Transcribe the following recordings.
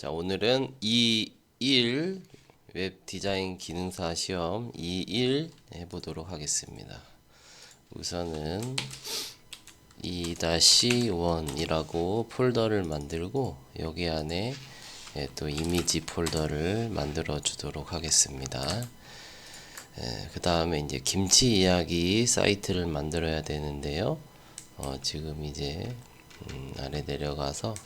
자, 오늘은 2.1 웹 디자인 기능사 시험 2.1 해보도록 하겠습니다. 우선은 2-1이라고 폴더를 만들고 여기 안에 또 이미지 폴더를 만들어 주도록 하겠습니다. 그 다음에 이제 김치 이야기 사이트를 만들어야 되는데요. 지금 이제 아래 내려가서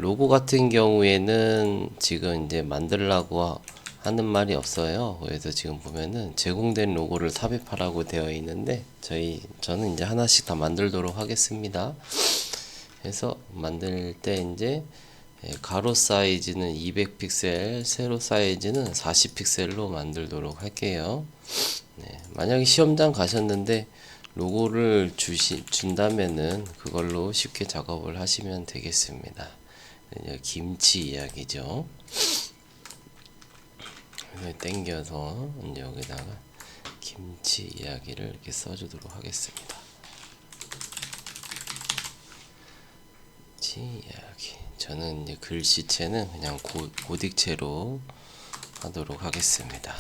로고 같은 경우에는 지금 이제 만들라고 하는 말이 없어요. 그래서 지금 보면은 제공된 로고를 삽입하라고 되어 있는데 저는 이제 하나씩 다 만들도록 하겠습니다. 그래서 만들 때 이제 가로 사이즈는 200픽셀, 세로 사이즈는 40픽셀로 만들도록 할게요. 만약에 시험장 가셨는데 로고를 준다면은 그걸로 쉽게 작업을 하시면 되겠습니다. 김치 이야기죠. 땡겨서 이제 여기다가 김치 이야기를 이렇게 써주도록 하겠습니다. 김치 이야기. 저는 이제 글씨체는 그냥 고딕체로 하도록 하겠습니다.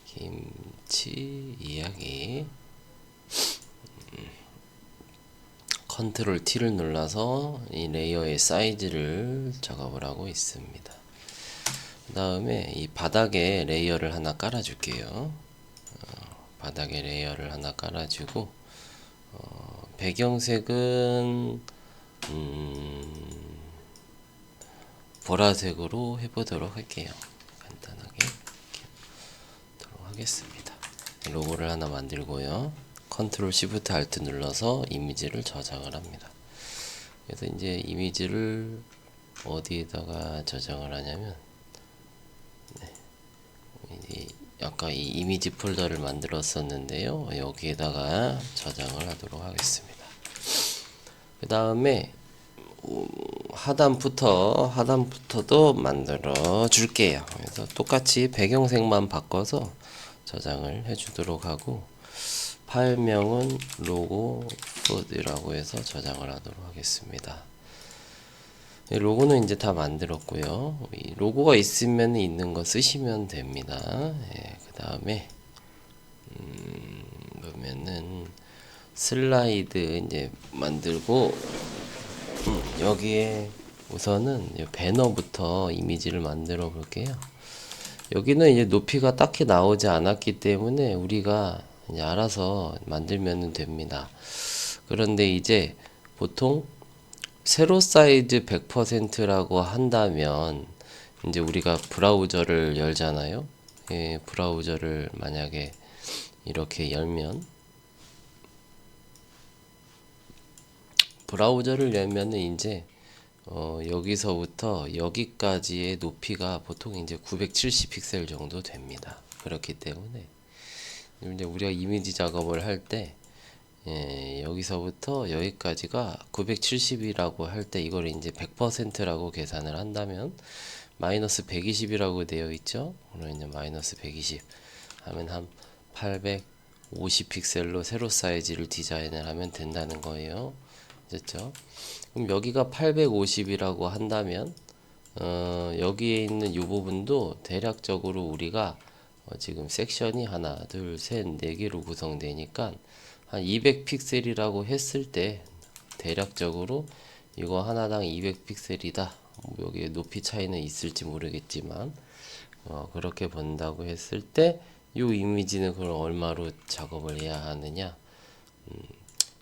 김치 이야기. 컨트롤 T를 눌러서 이 레이어의 사이즈를 작업을 하고 있습니다. 그 다음에 이 바닥에 레이어를 하나 깔아줄게요. 바닥에 레이어를 하나 깔아주고 배경색은 보라색으로 해보도록 할게요. 간단하게 이렇게 하겠습니다. 로고를 하나 만들고요. 컨트롤 시프트 알트 눌러서 이미지를 저장을 합니다. 그래서 이제 이미지를 어디에다가 저장을 하냐면 아까 이 이미지 폴더를 만들었었는데요. 여기에다가 저장을 하도록 하겠습니다. 그 다음에 하단부터도 만들어 줄게요. 그래서 똑같이 배경색만 바꿔서 저장을 해 주도록 하고 파일명은 로고 푸드라고 해서 저장을 하도록 하겠습니다. 로고는 이제 다 만들었고요. 이 로고가 있으면 있는 거 쓰시면 됩니다. 그 다음에 보면은 슬라이드 이제 만들고 여기에 우선은 배너부터 이미지를 만들어 볼게요. 여기는 이제 높이가 딱히 나오지 않았기 때문에 우리가 이제 알아서 만들면 됩니다. 그런데 이제 보통 세로 사이즈 100%라고 한다면 이제 우리가 브라우저를 열잖아요. 브라우저를 만약에 이렇게 열면 이제 여기서부터 여기까지의 높이가 보통 이제 970 픽셀 정도 됩니다. 그렇기 때문에 이제 우리가 이미지 작업을 할 때 여기서부터 여기까지가 970이라고 할 때 이걸 이제 100%라고 계산을 한다면 마이너스 120이라고 되어 있죠. 그러면 이제 마이너스 120 하면 한 850 픽셀로 세로 사이즈를 디자인을 하면 된다는 거예요. 됐죠? 그럼 여기가 850이라고 한다면 여기에 있는 이 부분도 대략적으로 우리가 지금 섹션이 하나, 둘, 셋, 네 개로 구성되니까 한 200 픽셀이라고 했을 때 대략적으로 이거 하나당 200 픽셀이다. 여기에 높이 차이는 있을지 모르겠지만 그렇게 본다고 했을 때 이 이미지는 그걸 얼마로 작업을 해야 하느냐?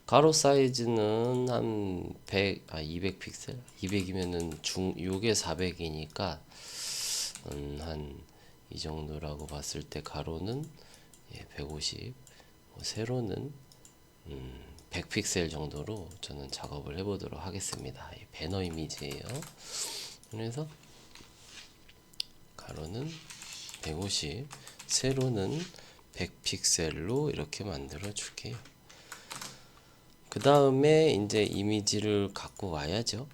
가로 사이즈는 한 200 픽셀? 200이면은 요게 400이니까 한 이 정도라고 봤을 때 가로는 150, 세로는 100 픽셀 정도로 저는 작업을 해보도록 하겠습니다. 배너 이미지예요. 그래서 가로는 150, 세로는 100 픽셀로 이렇게 만들어 줄게요. 그 다음에 이제 이미지를 갖고 와야죠.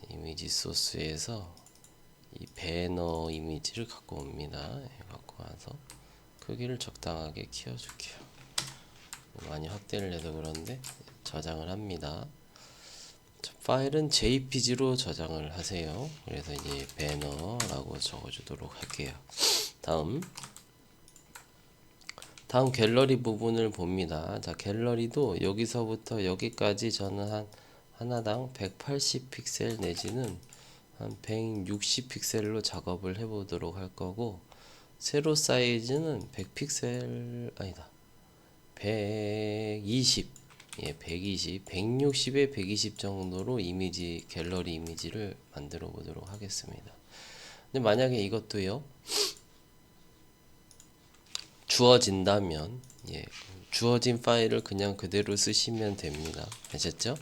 이미지 소스에서 이 배너 이미지를 갖고 옵니다. 갖고 와서 크기를 적당하게 키워줄게요. 많이 확대를 해서 그런데 저장을 합니다. 파일은 JPG로 저장을 하세요. 그래서 이제 배너라고 적어주도록 할게요. 다음 갤러리 부분을 봅니다. 자, 갤러리도 여기서부터 여기까지 저는 한 하나당 180 픽셀 내지는 한 160 픽셀로 작업을 해 보도록 할 거고, 세로 사이즈는 100 픽셀 아니다. 120, 예, 120, 160에 120 정도로 이미지, 갤러리 이미지를 만들어 보도록 하겠습니다. 근데 만약에 이것도요, 주어진다면, 예, 주어진 파일을 그냥 그대로 쓰시면 됩니다. 아셨죠?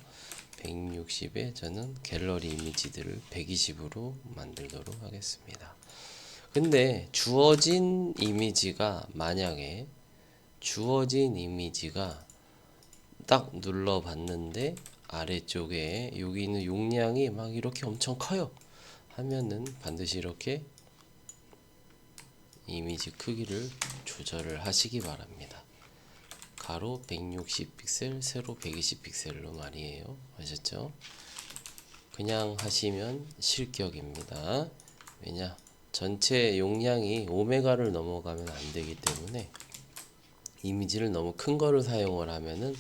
160에 저는 갤러리 이미지들을 120으로 만들도록 하겠습니다. 근데 주어진 이미지가, 만약에 주어진 이미지가 딱 눌러봤는데 아래쪽에 여기 있는 용량이 막 이렇게 엄청 커요 하면은 반드시 이렇게 이미지 크기를 조절을 하시기 바랍니다. 가로 160 픽셀, 세로 120 픽셀로 말이에요. 아셨죠? 그냥 하시면 실격입니다. 왜냐? 전체 용량이 5메가를 넘어가면 안 되기 때문에 이미지를 너무 큰 거를 사용을 하면은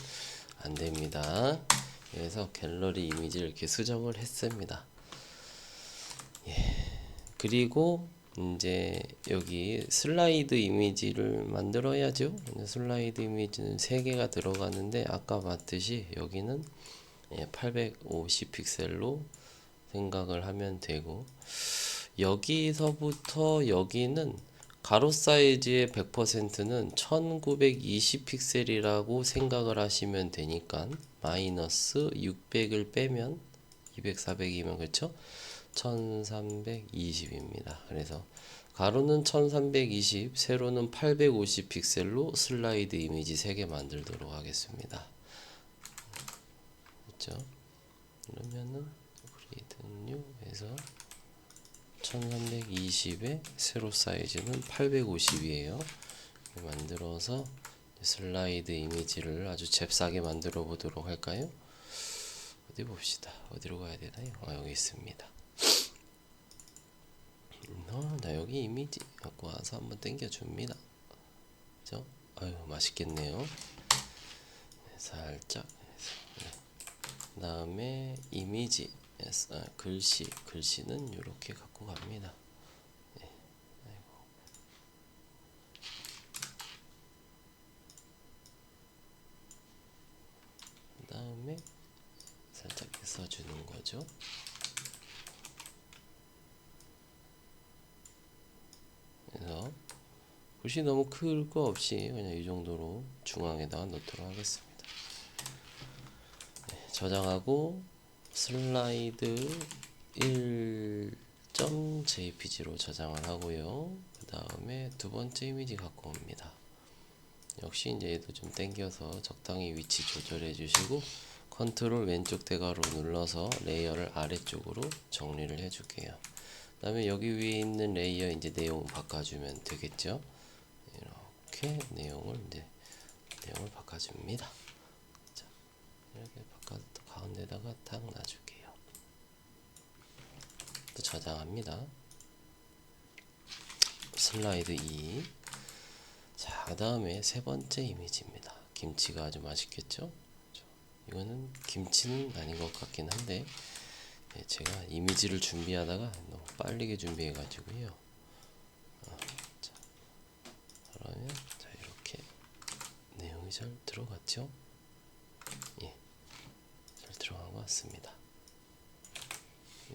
안 됩니다. 그래서 갤러리 이미지를 이렇게 수정을 했습니다. 예. 그리고 이제 여기 슬라이드 이미지를 만들어야죠. 슬라이드 이미지는 3개가 들어가는데 아까 봤듯이 여기는 850 픽셀로 생각을 하면 되고, 여기서부터 여기는 가로 사이즈의 100%는 1920 픽셀이라고 생각을 하시면 되니까 마이너스 600을 빼면 200, 400이면 그렇죠? 1320입니다. 그래서 가로는 1320, 세로는 850 픽셀로 슬라이드 이미지 3개 만들도록 하겠습니다. 그렇죠? 그러면은 create new 해서 1320에 세로 사이즈는 850이에요. 만들어서 슬라이드 이미지를 아주 잽싸게 만들어 보도록 할까요? 어디 봅시다. 어디로 가야 되나요? 여기 있습니다. 나 여기 이미지 갖고 와서 한번 당겨 줍니다. 그죠? 아유, 맛있겠네요. 살짝. 다음에 이미지, 글씨는 이렇게 갖고 갑니다. 네. 그 다음에 살짝 써주는 거죠. 그래서 글씨 너무 클 거 없이 그냥 이 정도로 중앙에다가 넣도록 하겠습니다. 네, 저장하고 슬라이드 1.jpg로 저장을 하고요. 그 다음에 두 번째 이미지 갖고 옵니다. 역시 이제 얘도 좀 당겨서 적당히 위치 조절해 주시고, 컨트롤 왼쪽 대괄호 눌러서 레이어를 아래쪽으로 정리를 해 줄게요. 그 다음에 여기 위에 있는 레이어 이제 내용 바꿔주면 되겠죠. 이렇게 내용을 바꿔줍니다. 자, 이렇게 바꿔서 가운데다가 딱 놔줄게요. 또 저장합니다. 슬라이드 2. 자, 그 다음에 세 번째 이미지입니다. 김치가 아주 맛있겠죠? 이거는 김치는 아닌 것 같긴 한데, 제가 이미지를 준비하다가 너무 빠르게 준비해 가지고요. 자, 그러면 자, 이렇게 내용이 잘 들어갔죠? 예, 잘 들어간 것 같습니다.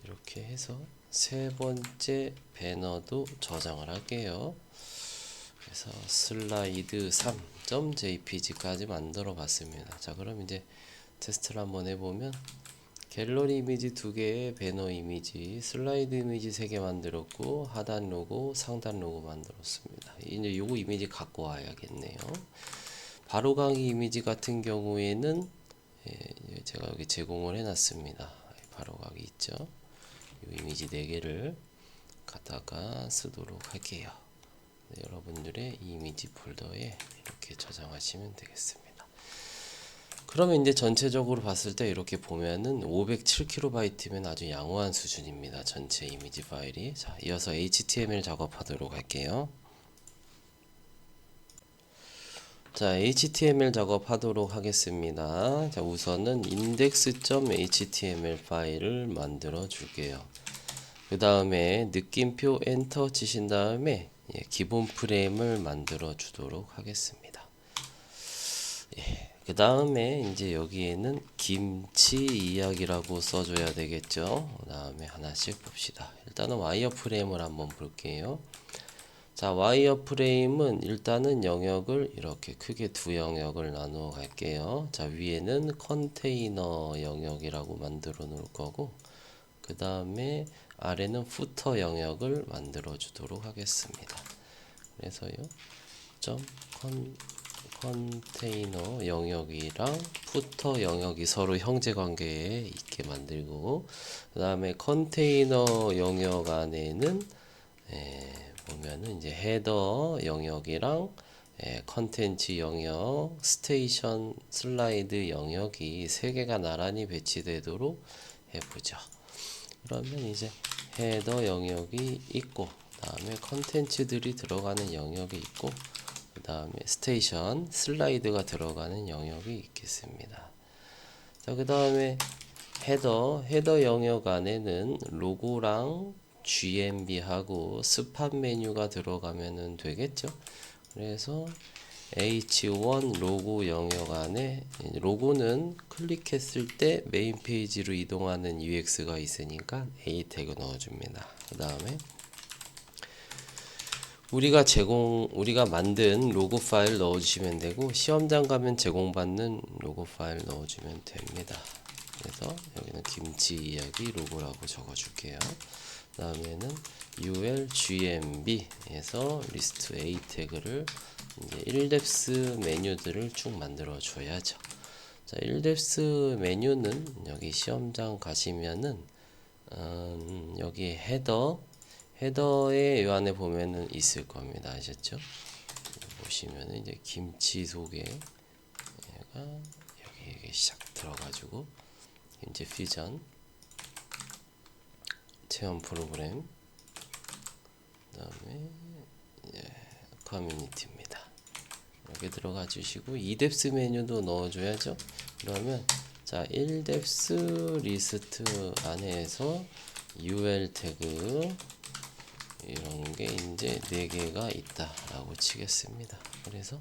이렇게 해서 세 번째 배너도 저장을 할게요. 그래서 슬라이드 3.jpg까지 만들어 봤습니다. 자, 그럼 이제 테스트를 한번 해보면 갤러리 이미지 2개에 배너 이미지, 슬라이드 이미지 3개 만들었고, 하단 로고, 상단 로고 만들었습니다. 이제 요거 이미지 갖고 와야겠네요. 바로가기 이미지 같은 경우에는 제가 여기 제공을 해놨습니다. 바로가기 있죠? 이 이미지 4개를 갖다가 쓰도록 할게요. 여러분들의 이미지 폴더에 이렇게 저장하시면 되겠습니다. 그러면 이제 전체적으로 봤을 때 이렇게 보면은 507KB면 아주 양호한 수준입니다. 전체 이미지 파일이. 자, 이어서 HTML 작업하도록 할게요. 자, HTML 작업하도록 하겠습니다. 자, 우선은 index.html 파일을 만들어 줄게요. 그 다음에 느낌표 엔터 치신 다음에 기본 프레임을 만들어 주도록 하겠습니다. 그 다음에 이제 여기에는 김치 이야기라고 써줘야 되겠죠. 그 다음에 하나씩 봅시다. 일단은 와이어 프레임을 한번 볼게요. 자, 와이어 프레임은 일단은 영역을 이렇게 크게 두 영역을 나누어 갈게요. 자, 위에는 컨테이너 영역이라고 만들어 놓을 거고, 그 다음에 아래는 부터 영역을 만들어 주도록 하겠습니다. 그래서요, 컨테이너 영역이랑 부터 영역이 서로 형제 관계에 있게 만들고, 그 다음에 컨테이너 영역 안에는 보면은 이제 헤더 영역이랑 컨텐츠 영역, 스테이션, 슬라이드 영역이 세 개가 나란히 배치되도록 해보죠. 그러면 이제 헤더 영역이 있고, 그 다음에 컨텐츠들이 들어가는 영역이 있고, 그 다음에 스테이션, 슬라이드가 들어가는 영역이 있겠습니다. 자, 그 다음에 헤더 영역 안에는 로고랑 GMB하고 스팟 메뉴가 들어가면 되겠죠. 그래서 H1 로고 영역 안에 로고는 클릭했을 때 메인 페이지로 이동하는 UX가 있으니까 A 태그 넣어줍니다. 그 다음에 우리가 만든 로고 파일 넣어주시면 되고, 시험장 가면 제공받는 로고 파일 넣어주면 됩니다. 그래서 여기는 김치 이야기 로고라고 적어줄게요. 그 다음에는 ulgmb에서 리스트 A 태그를 이제 1뎁스 메뉴들을 쭉 만들어 줘야죠. 자, 1뎁스 메뉴는 여기 시험장 가시면은 여기 헤더에 이 안에 보면은 있을 겁니다. 아셨죠? 보시면은 이제 김치 소개 얘가 여기 시작 들어가지고 이제 퓨전 체험 프로그램, 그 다음에 커뮤니티입니다. 이렇게 들어가 주시고 2뎁스 메뉴도 넣어줘야죠. 그러면 자, 1뎁스 리스트 안에서 ul 태그 이런 게 이제 4개가 있다라고 치겠습니다. 그래서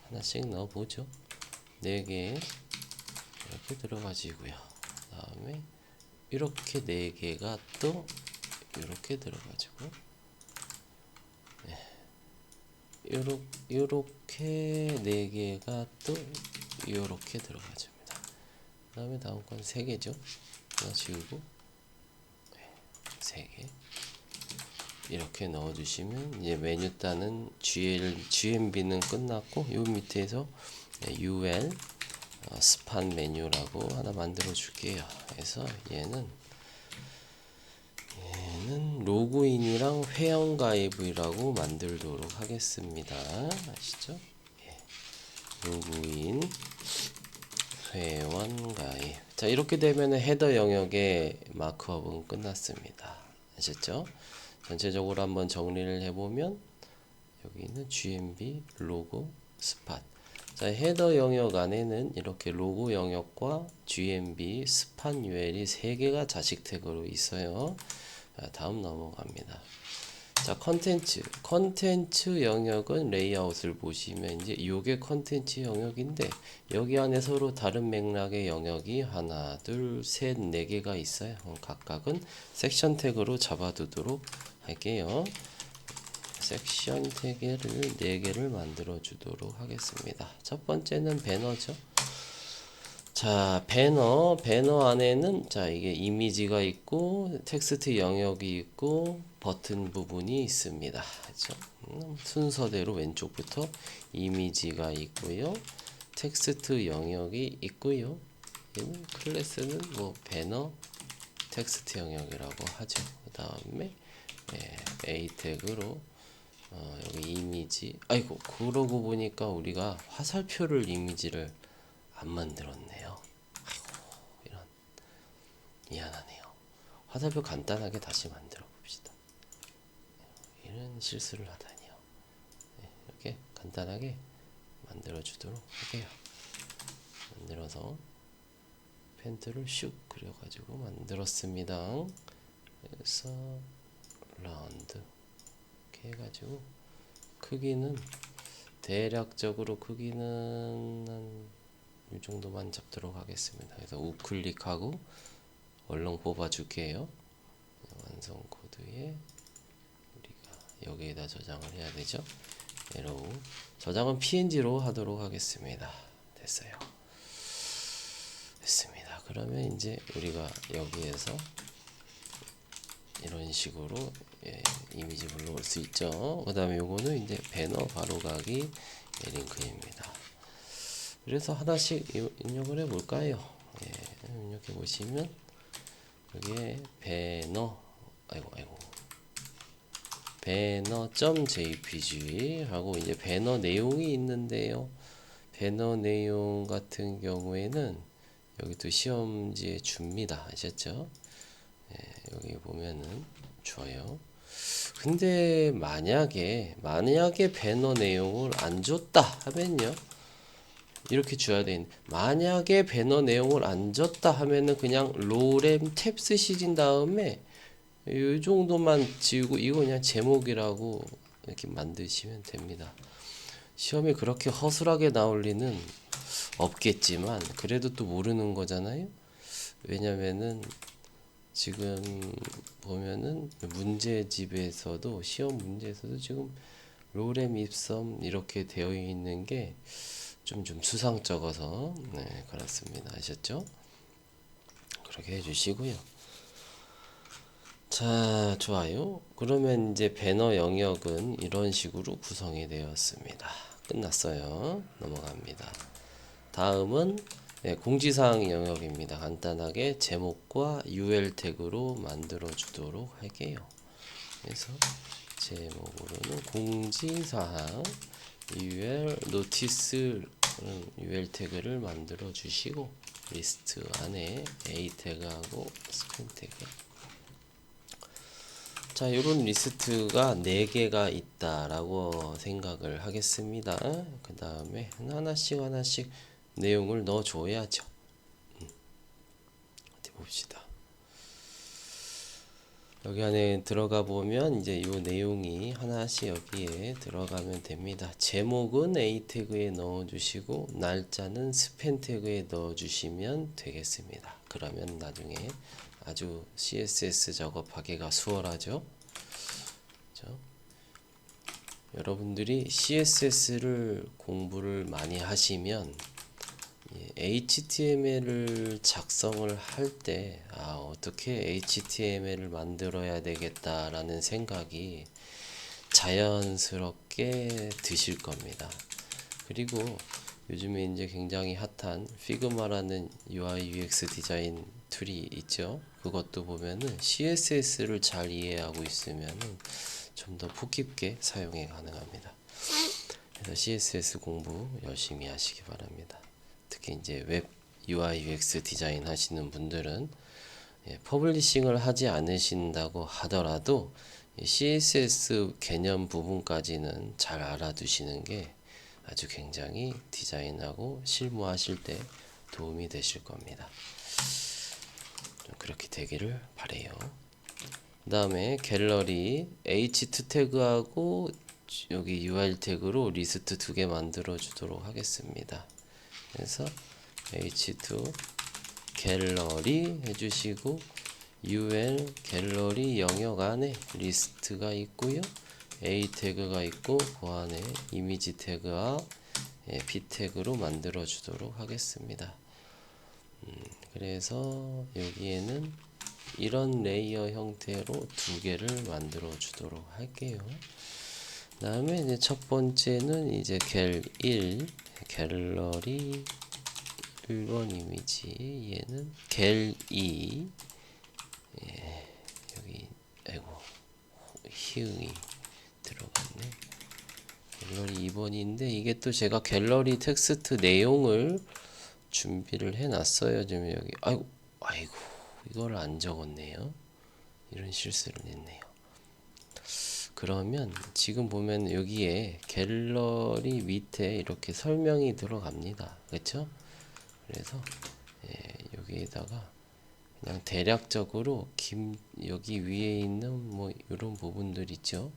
하나씩 넣어보죠. 4개 이렇게 들어가지고요. 그 다음에 이렇게 4개가 또 이렇게 들어가지고, 요렇게 4개가 또 요렇게 들어가줍니다. 그 다음에 다음 건 3개죠. 하나 지우고 3개 이렇게 넣어주시면 이제 메뉴 따는 GMB는 끝났고, 요 밑에서 UL 스팟 메뉴라고 하나 만들어 줄게요. 그래서 얘는 로그인이랑 회원 가입이라고 만들도록 하겠습니다. 아시죠? 로그인, 회원 가입. 자, 이렇게 되면 헤더 영역의 마크업은 끝났습니다. 아셨죠? 전체적으로 한번 정리를 해보면 여기는 GMB, 로고, 스팟. 자, 헤더 영역 안에는 이렇게 로고 영역과 GMB, 스팟 UL이 3개가 자식 태그로 있어요. 자, 다음 넘어갑니다. 자, 컨텐츠 영역은 레이아웃을 보시면 이제 요게 컨텐츠 영역인데, 여기 안에 서로 다른 맥락의 영역이 하나, 둘, 셋, 4개가 있어요. 각각은 섹션 태그로 잡아두도록 할게요. 섹션 태그를 4개를 만들어 주도록 하겠습니다. 첫 번째는 배너죠. 자, 배너 안에는 자, 이게 이미지가 있고 텍스트 영역이 있고 버튼 부분이 있습니다. 그렇죠? 순서대로 왼쪽부터 이미지가 있고요. 텍스트 영역이 있고요. 얘는 클래스는 뭐 배너 텍스트 영역이라고 하죠. 그 다음에 A 태그로 여기 이미지. 아이고, 그러고 보니까 우리가 화살표를 이미지를 안 만들었네요. 아이고, 이런, 미안하네요. 화살표 간단하게 다시 만들어 봅시다. 이런 실수를 하다니요. 네, 이렇게 간단하게 만들어 주도록 할게요. 만들어서 펜트를 슉 그려가지고 만들었습니다. 그래서 라운드 이렇게 해가지고 크기는 대략적으로 크기는 한 이 정도만 잡도록 하겠습니다. 그래서 우클릭하고 얼렁 뽑아줄게요. 완성 코드에 우리가 여기에다 저장을 해야 되죠. 에로우 저장은 PNG로 하도록 하겠습니다. 됐어요. 됐습니다. 그러면 이제 우리가 여기에서 이런 식으로 이미지 불러올 수 있죠. 그 다음에 요거는 이제 배너 바로가기 링크입니다. 그래서 하나씩 입력을 해 볼까요? 입력해 보시면 여기에 배너 배너.jpg 하고 이제 배너 내용이 있는데요. 배너 내용 같은 경우에는 여기 또 시험지에 줍니다. 아셨죠? 여기 보면은 줘요. 근데 만약에 배너 내용을 안 줬다 하면요, 이렇게 줘야 되는. 만약에 배너 내용을 안 줬다 하면은 그냥 로렘 탭 쓰시진 다음에 이 정도만 지우고 이거 그냥 제목이라고 이렇게 만드시면 됩니다. 시험에 그렇게 허술하게 나올 리는 없겠지만 그래도 또 모르는 거잖아요. 왜냐면은 지금 보면은 문제집에서도 시험 문제에서도 지금 로렘 입섬 이렇게 되어 있는 게 좀 수상쩍어서 네, 그렇습니다. 아셨죠? 그렇게 해주시고요. 자, 좋아요. 그러면 이제 배너 영역은 이런 식으로 구성이 되었습니다. 끝났어요. 넘어갑니다. 다음은 공지사항 영역입니다. 간단하게 제목과 UL 태그로 만들어 주도록 할게요. 그래서 제목으로는 공지사항 UL 노티스 UL 태그를 만들어 주시고 리스트 안에 A 태그하고 스팸 태그. 자, 이런 리스트가 4개가 있다라고 생각을 하겠습니다. 그 다음에 하나씩 내용을 넣어 줘야죠. 어디 봅시다. 여기 안에 들어가 보면 이제 이 내용이 하나씩 여기에 들어가면 됩니다. 제목은 A 태그에 넣어 주시고 날짜는 스팸 태그에 넣어 주시면 되겠습니다. 그러면 나중에 아주 CSS 작업하기가 수월하죠. 그렇죠? 여러분들이 CSS를 공부를 많이 하시면 HTML을 작성을 할 때 어떻게 HTML을 만들어야 되겠다라는 생각이 자연스럽게 드실 겁니다. 그리고 요즘에 이제 굉장히 핫한 피그마라는 UI UX 디자인 툴이 있죠. 그것도 보면은 CSS를 잘 이해하고 있으면은 좀 더 폭 깊게 사용이 가능합니다. 그래서 CSS 공부 열심히 하시기 바랍니다. 특히 이제 웹 UI UX 디자인 하시는 분들은 퍼블리싱을 하지 않으신다고 하더라도 CSS 개념 부분까지는 잘 알아두시는 게 아주 굉장히 디자인하고 실무하실 때 도움이 되실 겁니다. 좀 그렇게 되기를 바래요. 그 다음에 갤러리 H2 태그하고 여기 URL 태그로 리스트 2개 만들어 주도록 하겠습니다. 그래서 H2 갤러리 해주시고 UL 갤러리 영역 안에 리스트가 있고요. A 태그가 있고 그 안에 이미지 태그와 B 태그로 만들어 주도록 하겠습니다. 그래서 여기에는 이런 레이어 형태로 2개를 만들어 주도록 할게요. 그 다음에 이제 첫 번째는 이제 갤1 갤러리 1번 이미지, 얘는 갤2 여기 아이고 히읗이 들어갔네. 갤러리 2번인데 이게 또 제가 갤러리 텍스트 내용을 준비를 해놨어요. 지금 여기 아이고 이걸 안 적었네요. 이런 실수를 했네요. 그러면 지금 보면 여기에 갤러리 밑에 이렇게 설명이 들어갑니다. 그렇죠? 그래서 여기에다가 그냥 대략적으로 여기 위에 있는 뭐 이런 부분들 있죠.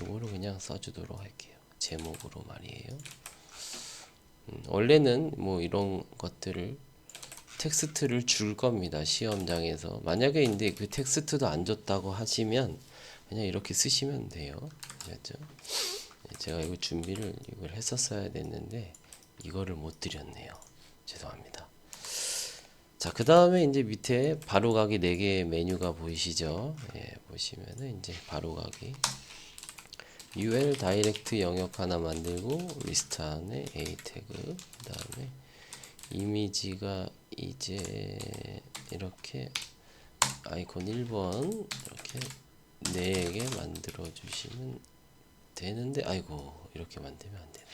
이거를 그냥 써주도록 할게요. 제목으로 말이에요. 원래는 뭐 이런 것들을 텍스트를 줄 겁니다. 시험장에서. 만약에 근데 그 텍스트도 안 줬다고 하시면 그냥 이렇게 쓰시면 돼요. 아셨죠? 제가 이거 준비를 이걸 했었어야 됐는데 이거를 못 드렸네요. 죄송합니다. 자, 그 다음에 이제 밑에 바로가기 4개의 메뉴가 보이시죠? 보시면은 이제 바로가기 UL 다이렉트 영역 하나 만들고 리스트 안에 A 태그 그 다음에 이미지가 이제 이렇게 아이콘 1번 이렇게 4개 만들어 주시면 되는데 아이고 이렇게 만들면 안 되네.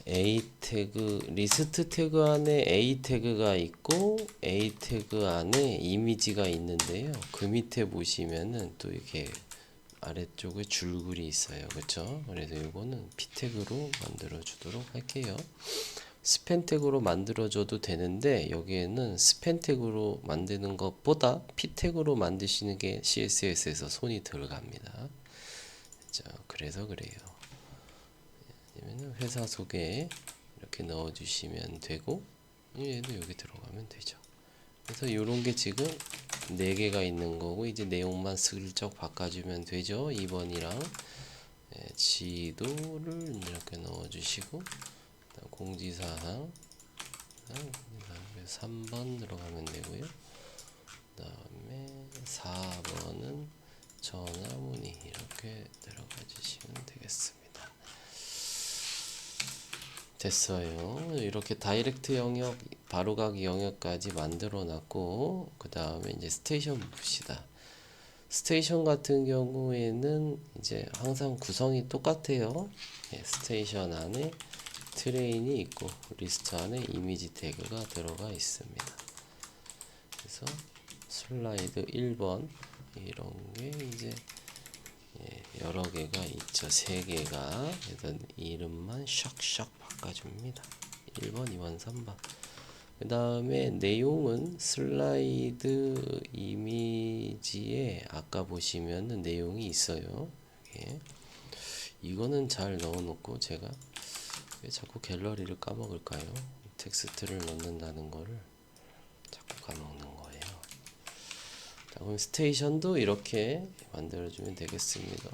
A 태그 리스트 태그 안에 A 태그가 있고 A 태그 안에 이미지가 있는데요. 그 밑에 보시면은 또 이렇게 아래쪽에 줄글이 있어요. 그렇죠? 그래서 이거는 P 태그로 만들어 주도록 할게요. 스팬 태그로 만들어 줘도 되는데 여기에는 스팬 태그로 만드는 것보다 P 태그로 만드시는 게 CSS에서 손이 들어갑니다. 자, 그래서 그래요. 아니면 회사 소개 이렇게 넣어 주시면 되고 얘도 여기 들어가면 되죠. 그래서 이런 게 지금 4개가 있는 거고 이제 내용만 슬쩍 바꿔주면 되죠. 2번이랑 지도를 이렇게 넣어 주시고 공지사항 3번 들어가면 되고요. 그 다음에 4번은 전화 문의 이렇게 들어가 주시면 되겠습니다. 됐어요. 이렇게 다이렉트 영역, 바로가기 영역까지 만들어 놨고 그 다음에 이제 스테이션 봅시다. 스테이션 같은 경우에는 이제 항상 구성이 똑같아요. 스테이션 안에 트레인이 있고 리스트 안에 이미지 태그가 들어가 있습니다. 그래서 슬라이드 1번 이런 게 이제 여러 개가 있죠. 3개가. 그래서 이름만 샥샥 바꿔줍니다. 1번, 2번, 3번. 그 다음에 내용은 슬라이드 이미지에 아까 보시면은 내용이 있어요. 여기에. 이거는 잘 넣어놓고 제가 왜 자꾸 갤러리를 까먹을까요? 텍스트를 넣는다는 거를 자꾸 까먹는 거예요. 자, 그럼 스테이션도 이렇게 만들어주면 되겠습니다.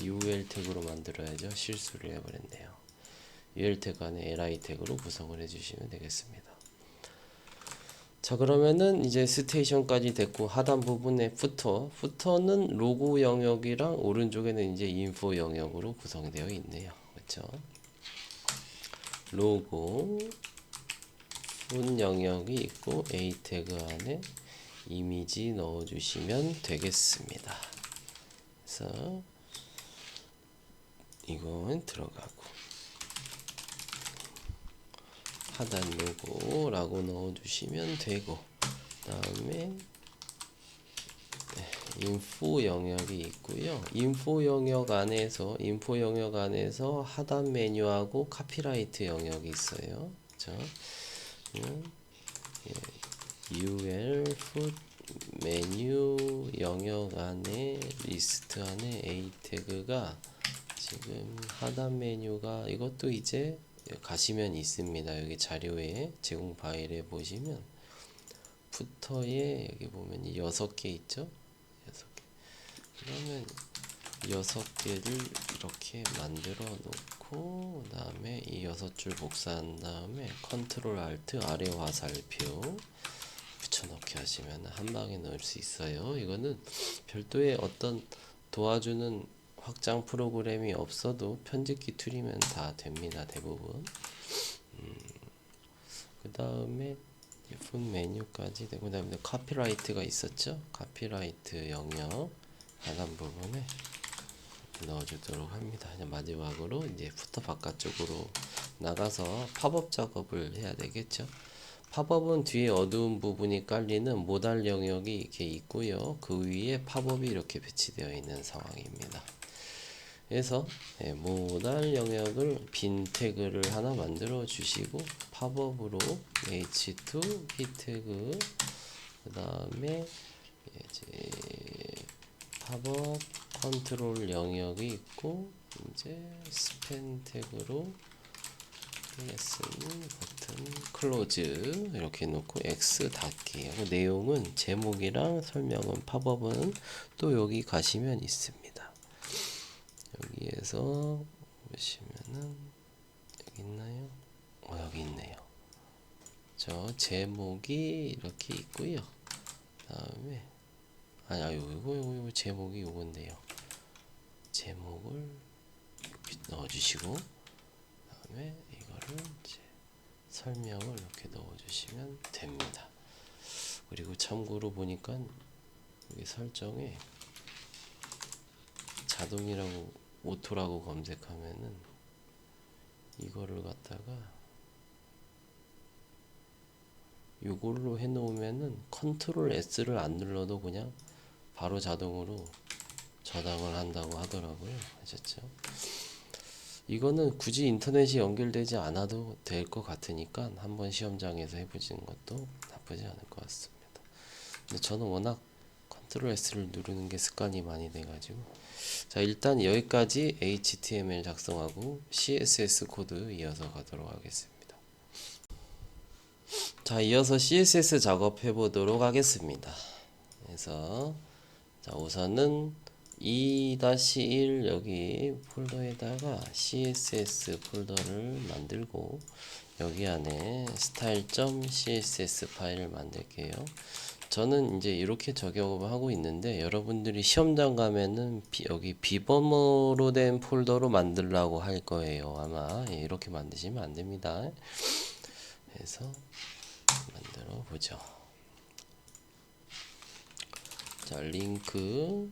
UL 태그로 만들어야죠. 실수를 해버렸네요. UL 태그 안에 LI 태그로 구성을 해주시면 되겠습니다. 자, 그러면은 이제 스테이션까지 됐고 하단 부분에 푸터는 로고 영역이랑 오른쪽에는 이제 인포 영역으로 구성되어 있네요. 그렇죠? 로고 푼 영역이 있고 A 태그 안에 이미지 넣어주시면 되겠습니다. 그래서 이건 들어가고 하단 로고라고 넣어주시면 되고 그 다음에 인포 영역이 있고요. 인포 영역 안에서 하단 메뉴하고 카피라이트 영역이 있어요. 그렇죠? UL 풋 메뉴 영역 안에 리스트 안에 A 태그가 지금 하단 메뉴가 이것도 이제 가시면 있습니다. 여기 자료에 제공 파일에 보시면 푸터에 여기 보면 6개 있죠? 6개. 그러면 6개를 이렇게 만들어 놓고 그 다음에 이 6줄 복사한 다음에 컨트롤 알트 아래 화살표 붙여넣기 하시면 한 방에 넣을 수 있어요. 이거는 별도의 어떤 도와주는 확장 프로그램이 없어도 편집기 툴이면 다 됩니다. 대부분. 그 다음에 폰 메뉴까지 되고 그 다음에 카피라이트가 있었죠. 카피라이트 영역 하단 부분에 넣어주도록 합니다. 마지막으로 이제 부터 바깥쪽으로 나가서 팝업 작업을 해야 되겠죠. 팝업은 뒤에 어두운 부분이 깔리는 모달 영역이 이렇게 있고요. 그 위에 팝업이 이렇게 배치되어 있는 상황입니다. 그래서 모달 영역을 빈 태그를 하나 만들어 주시고 팝업으로 h2 키 태그 그 다음에 이제 팝업 컨트롤 영역이 있고 이제 스팬 태그로 les는 버튼 클로즈 이렇게 놓고 X 닫기예요. 그 내용은 제목이랑 설명은 팝업은 또 여기 가시면 있습니다. 여기에서 보시면은 여기 있나요? 여기 있네요. 저 제목이 이렇게 있고요. 다음에 이거 제목이 요건데요. 제목을 이렇게 넣어주시고 다음에 이거를 이제 설명을 이렇게 넣어주시면 됩니다. 그리고 참고로 보니까 여기 설정에 자동이라고 오토라고 검색하면은 이거를 갖다가 이걸로 해놓으면은 컨트롤 S를 안 눌러도 그냥 바로 자동으로 저장을 한다고 하더라고요. 아셨죠? 이거는 굳이 인터넷이 연결되지 않아도 될 것 같으니까 한번 시험장에서 해보시는 것도 나쁘지 않을 것 같습니다. 근데 저는 워낙 컨트롤 S를 누르는 게 습관이 많이 돼가지고 자 일단 여기까지 HTML 작성하고 CSS 코드 이어서 가도록 하겠습니다. 자 이어서 CSS 작업해 보도록 하겠습니다. 그래서 자 우선은 2-1 여기 폴더에다가 CSS 폴더를 만들고 여기 안에 style.css 파일을 만들게요. 저는 이제 이렇게 적용을 하고 있는데 여러분들이 시험장 가면은 여기 비번으로 된 폴더로 만들라고 할 거예요. 아마 이렇게 만드시면 안 됩니다. 그래서 만들어 보죠. 자 링크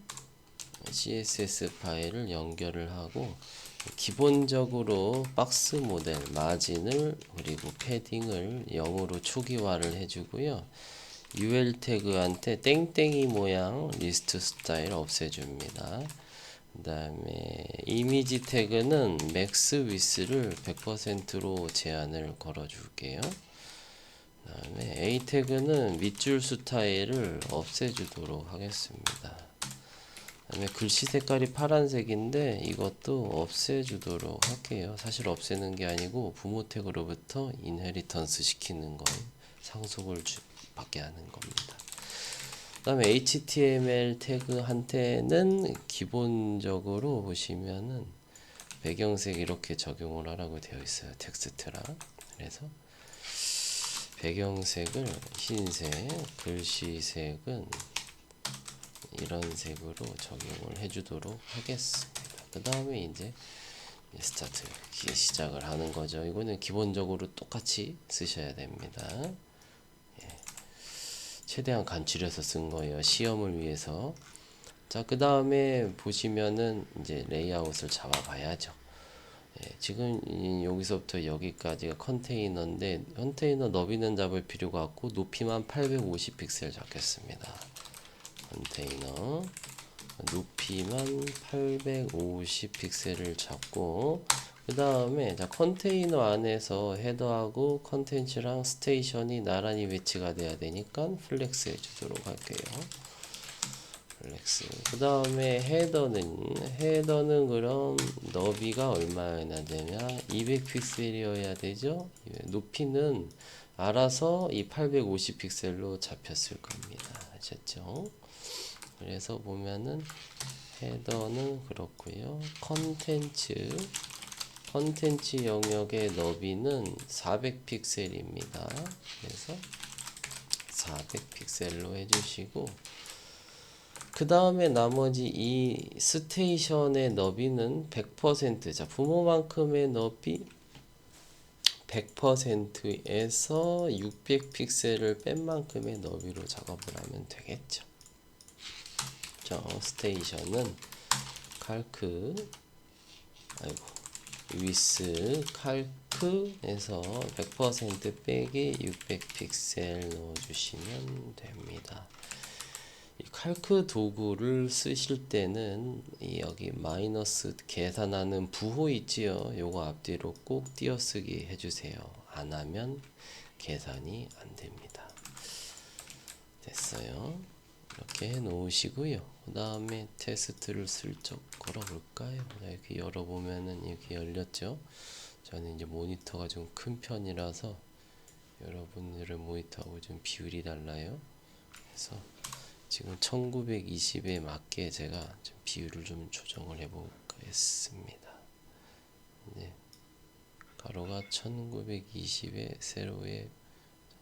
CSS 파일을 연결을 하고 기본적으로 박스 모델 마진을 그리고 패딩을 0으로 초기화를 해주고요. UL 태그한테 땡땡이 모양 리스트 스타일 없애줍니다. 그 다음에 이미지 태그는 맥스 위스를 100%로 제한을 걸어줄게요. 그 다음에 A 태그는 밑줄 스타일을 없애주도록 하겠습니다. 그 다음에 글씨 색깔이 파란색인데 이것도 없애주도록 할게요. 사실 없애는 게 아니고 부모 태그로부터 인헤리턴스 시키는 거 상속을 받게 하는 겁니다. 그 다음에 HTML 태그한테는 기본적으로 보시면은 배경색 이렇게 적용을 하라고 되어 있어요. 텍스트랑. 그래서 배경색을 흰색, 글씨색은 이런 색으로 적용을 해주도록 하겠습니다. 그 다음에 이제 스타트 시작을 하는 거죠. 이거는 기본적으로 똑같이 쓰셔야 됩니다. 최대한 간추려서 쓴 거예요. 시험을 위해서. 자, 그 다음에 보시면은 이제 레이아웃을 잡아봐야죠. 지금 여기서부터 여기까지가 컨테이너인데 컨테이너 너비는 잡을 필요가 없고 높이만 850 픽셀 잡겠습니다. 컨테이너 높이만 850 픽셀을 잡고 그 다음에 자 컨테이너 안에서 헤더하고 컨텐츠랑 스테이션이 나란히 배치가 돼야 되니까 플렉스 해주도록 할게요. 플렉스. 그 다음에 헤더는 그럼 너비가 얼마나 되냐 200 픽셀이어야 되죠. 높이는 알아서 이 850 픽셀로 잡혔을 겁니다. 아셨죠? 그래서 보면은 헤더는 그렇고요. 컨텐츠 영역의 너비는 400 픽셀입니다. 그래서 400 픽셀로 해주시고 그 다음에 나머지 이 스테이션의 너비는 100% 자 부모만큼의 너비 100%에서 600 픽셀을 뺀 만큼의 너비로 작업을 하면 되겠죠. 스테이션은 칼크 아이고 위스 칼크에서 100% 빼기 600 픽셀 넣어주시면 됩니다. 이 칼크 도구를 쓰실 때는 여기 마이너스 계산하는 부호 있지요. 요거 앞뒤로 꼭 띄어쓰기 해주세요. 안 하면 계산이 안 됩니다. 됐어요. 이렇게 해 놓으시고요. 그 다음에 테스트를 슬쩍 걸어볼까요? 이렇게 열어보면은 이렇게 열렸죠. 저는 이제 모니터가 좀 큰 편이라서 여러분들의 모니터하고 좀 비율이 달라요. 그래서 지금 1920에 맞게 제가 좀 비율을 좀 조정을 해보겠습니다. 이제 가로가 1920에 세로에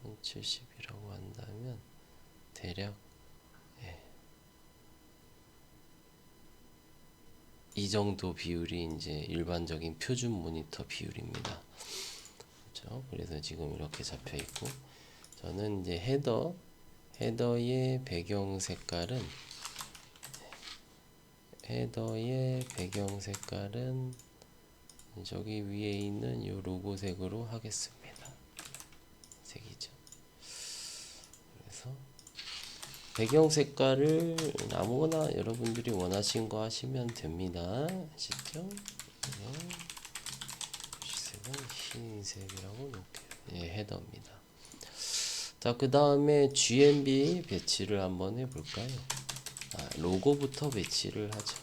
1070이라고 한다면 대략 이 정도 비율이 이제 일반적인 표준 모니터 비율입니다. 그렇죠? 그래서 지금 이렇게 잡혀 있고, 저는 이제 헤더의 배경 색깔은 저기 위에 있는 이 로고색으로 하겠습니다. 색이죠. 그래서 배경 색깔을 아무거나 여러분들이 원하신 거 하시면 됩니다. 아시죠? 색은 흰색이라고 놓을게요. 예, 헤더입니다. 자, 그 다음에 GMB 배치를 한번 해볼까요? 로고부터 배치를 하죠.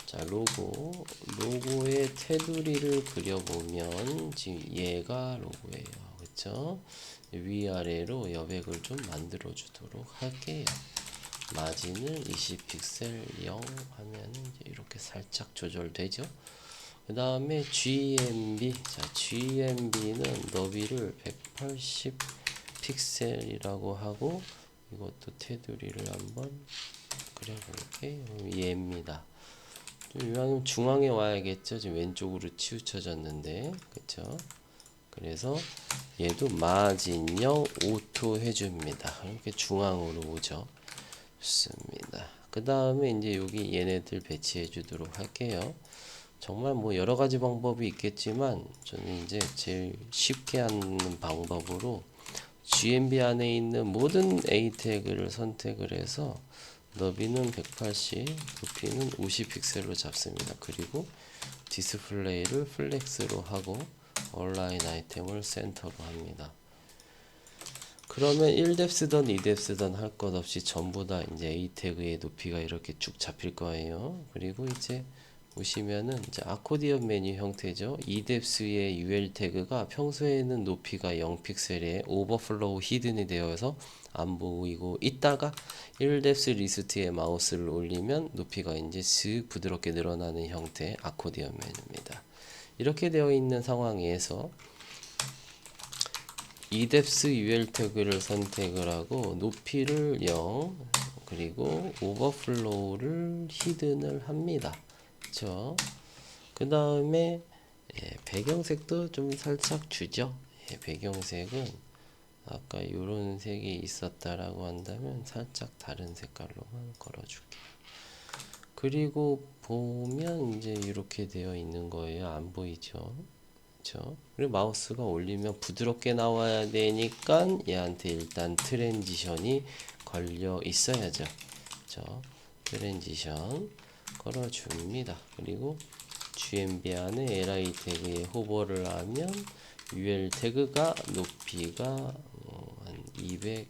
자, 로고의 테두리를 그려보면 지금 얘가 로고예요. 그쵸? 위아래로 여백을 좀 만들어 주도록 할게요. 마진을 20픽셀 0 하면 이렇게 살짝 조절되죠. 그 다음에 GMB. 자, GMB는 너비를 180 픽셀이라고 하고, 이것도 테두리를 한번 그려볼게요. 얘입니다. 이왕이면 중앙에 와야겠죠. 지금 왼쪽으로 치우쳐졌는데, 그쵸? 그래서 얘도 마진 0 오토 해줍니다. 이렇게 중앙으로 오죠. 좋습니다. 그 다음에 이제 여기 얘네들 배치해 주도록 할게요. 정말 뭐 여러 가지 방법이 있겠지만 저는 이제 제일 쉽게 하는 방법으로 GMB 안에 있는 모든 A 태그를 선택을 해서 너비는 180, 높이는 50 픽셀로 잡습니다. 그리고 디스플레이를 플렉스로 하고 온라인 아이템을 센터로 합니다. 그러면 1뎁 쓰던 2뎁 쓰던 할 것 없이 전부 다 이제 A 태그의 높이가 이렇게 쭉 잡힐 거예요. 그리고 이제 보시면은 이제 아코디언 메뉴 형태죠. 2뎁스의 UL 태그가 평소에는 높이가 0픽셀에 오버플로우 히든이 되어서 안 보이고 있다가 1뎁스 리스트에 마우스를 올리면 높이가 이제 슥 부드럽게 늘어나는 형태의 아코디언 메뉴입니다. 이렇게 되어 있는 상황에서 2뎁스 UL 태그를 선택을 하고 높이를 0 그리고 오버플로우를 히든을 합니다. 그렇죠? 그 다음에 배경색도 좀 살짝 주죠. 배경색은 아까 이런 색이 있었다라고 한다면 살짝 다른 색깔로만 걸어줄게요. 그리고 보면 이제 이렇게 되어 있는 거예요. 안 보이죠? 그렇죠? 그리고 마우스가 올리면 부드럽게 나와야 되니까 얘한테 일단 트랜지션이 걸려 있어야죠. 그렇죠? 트랜지션 걸어줍니다. 그리고 GMB 안에 li 태그에 호버를 하면 UL 태그가 높이가 한 210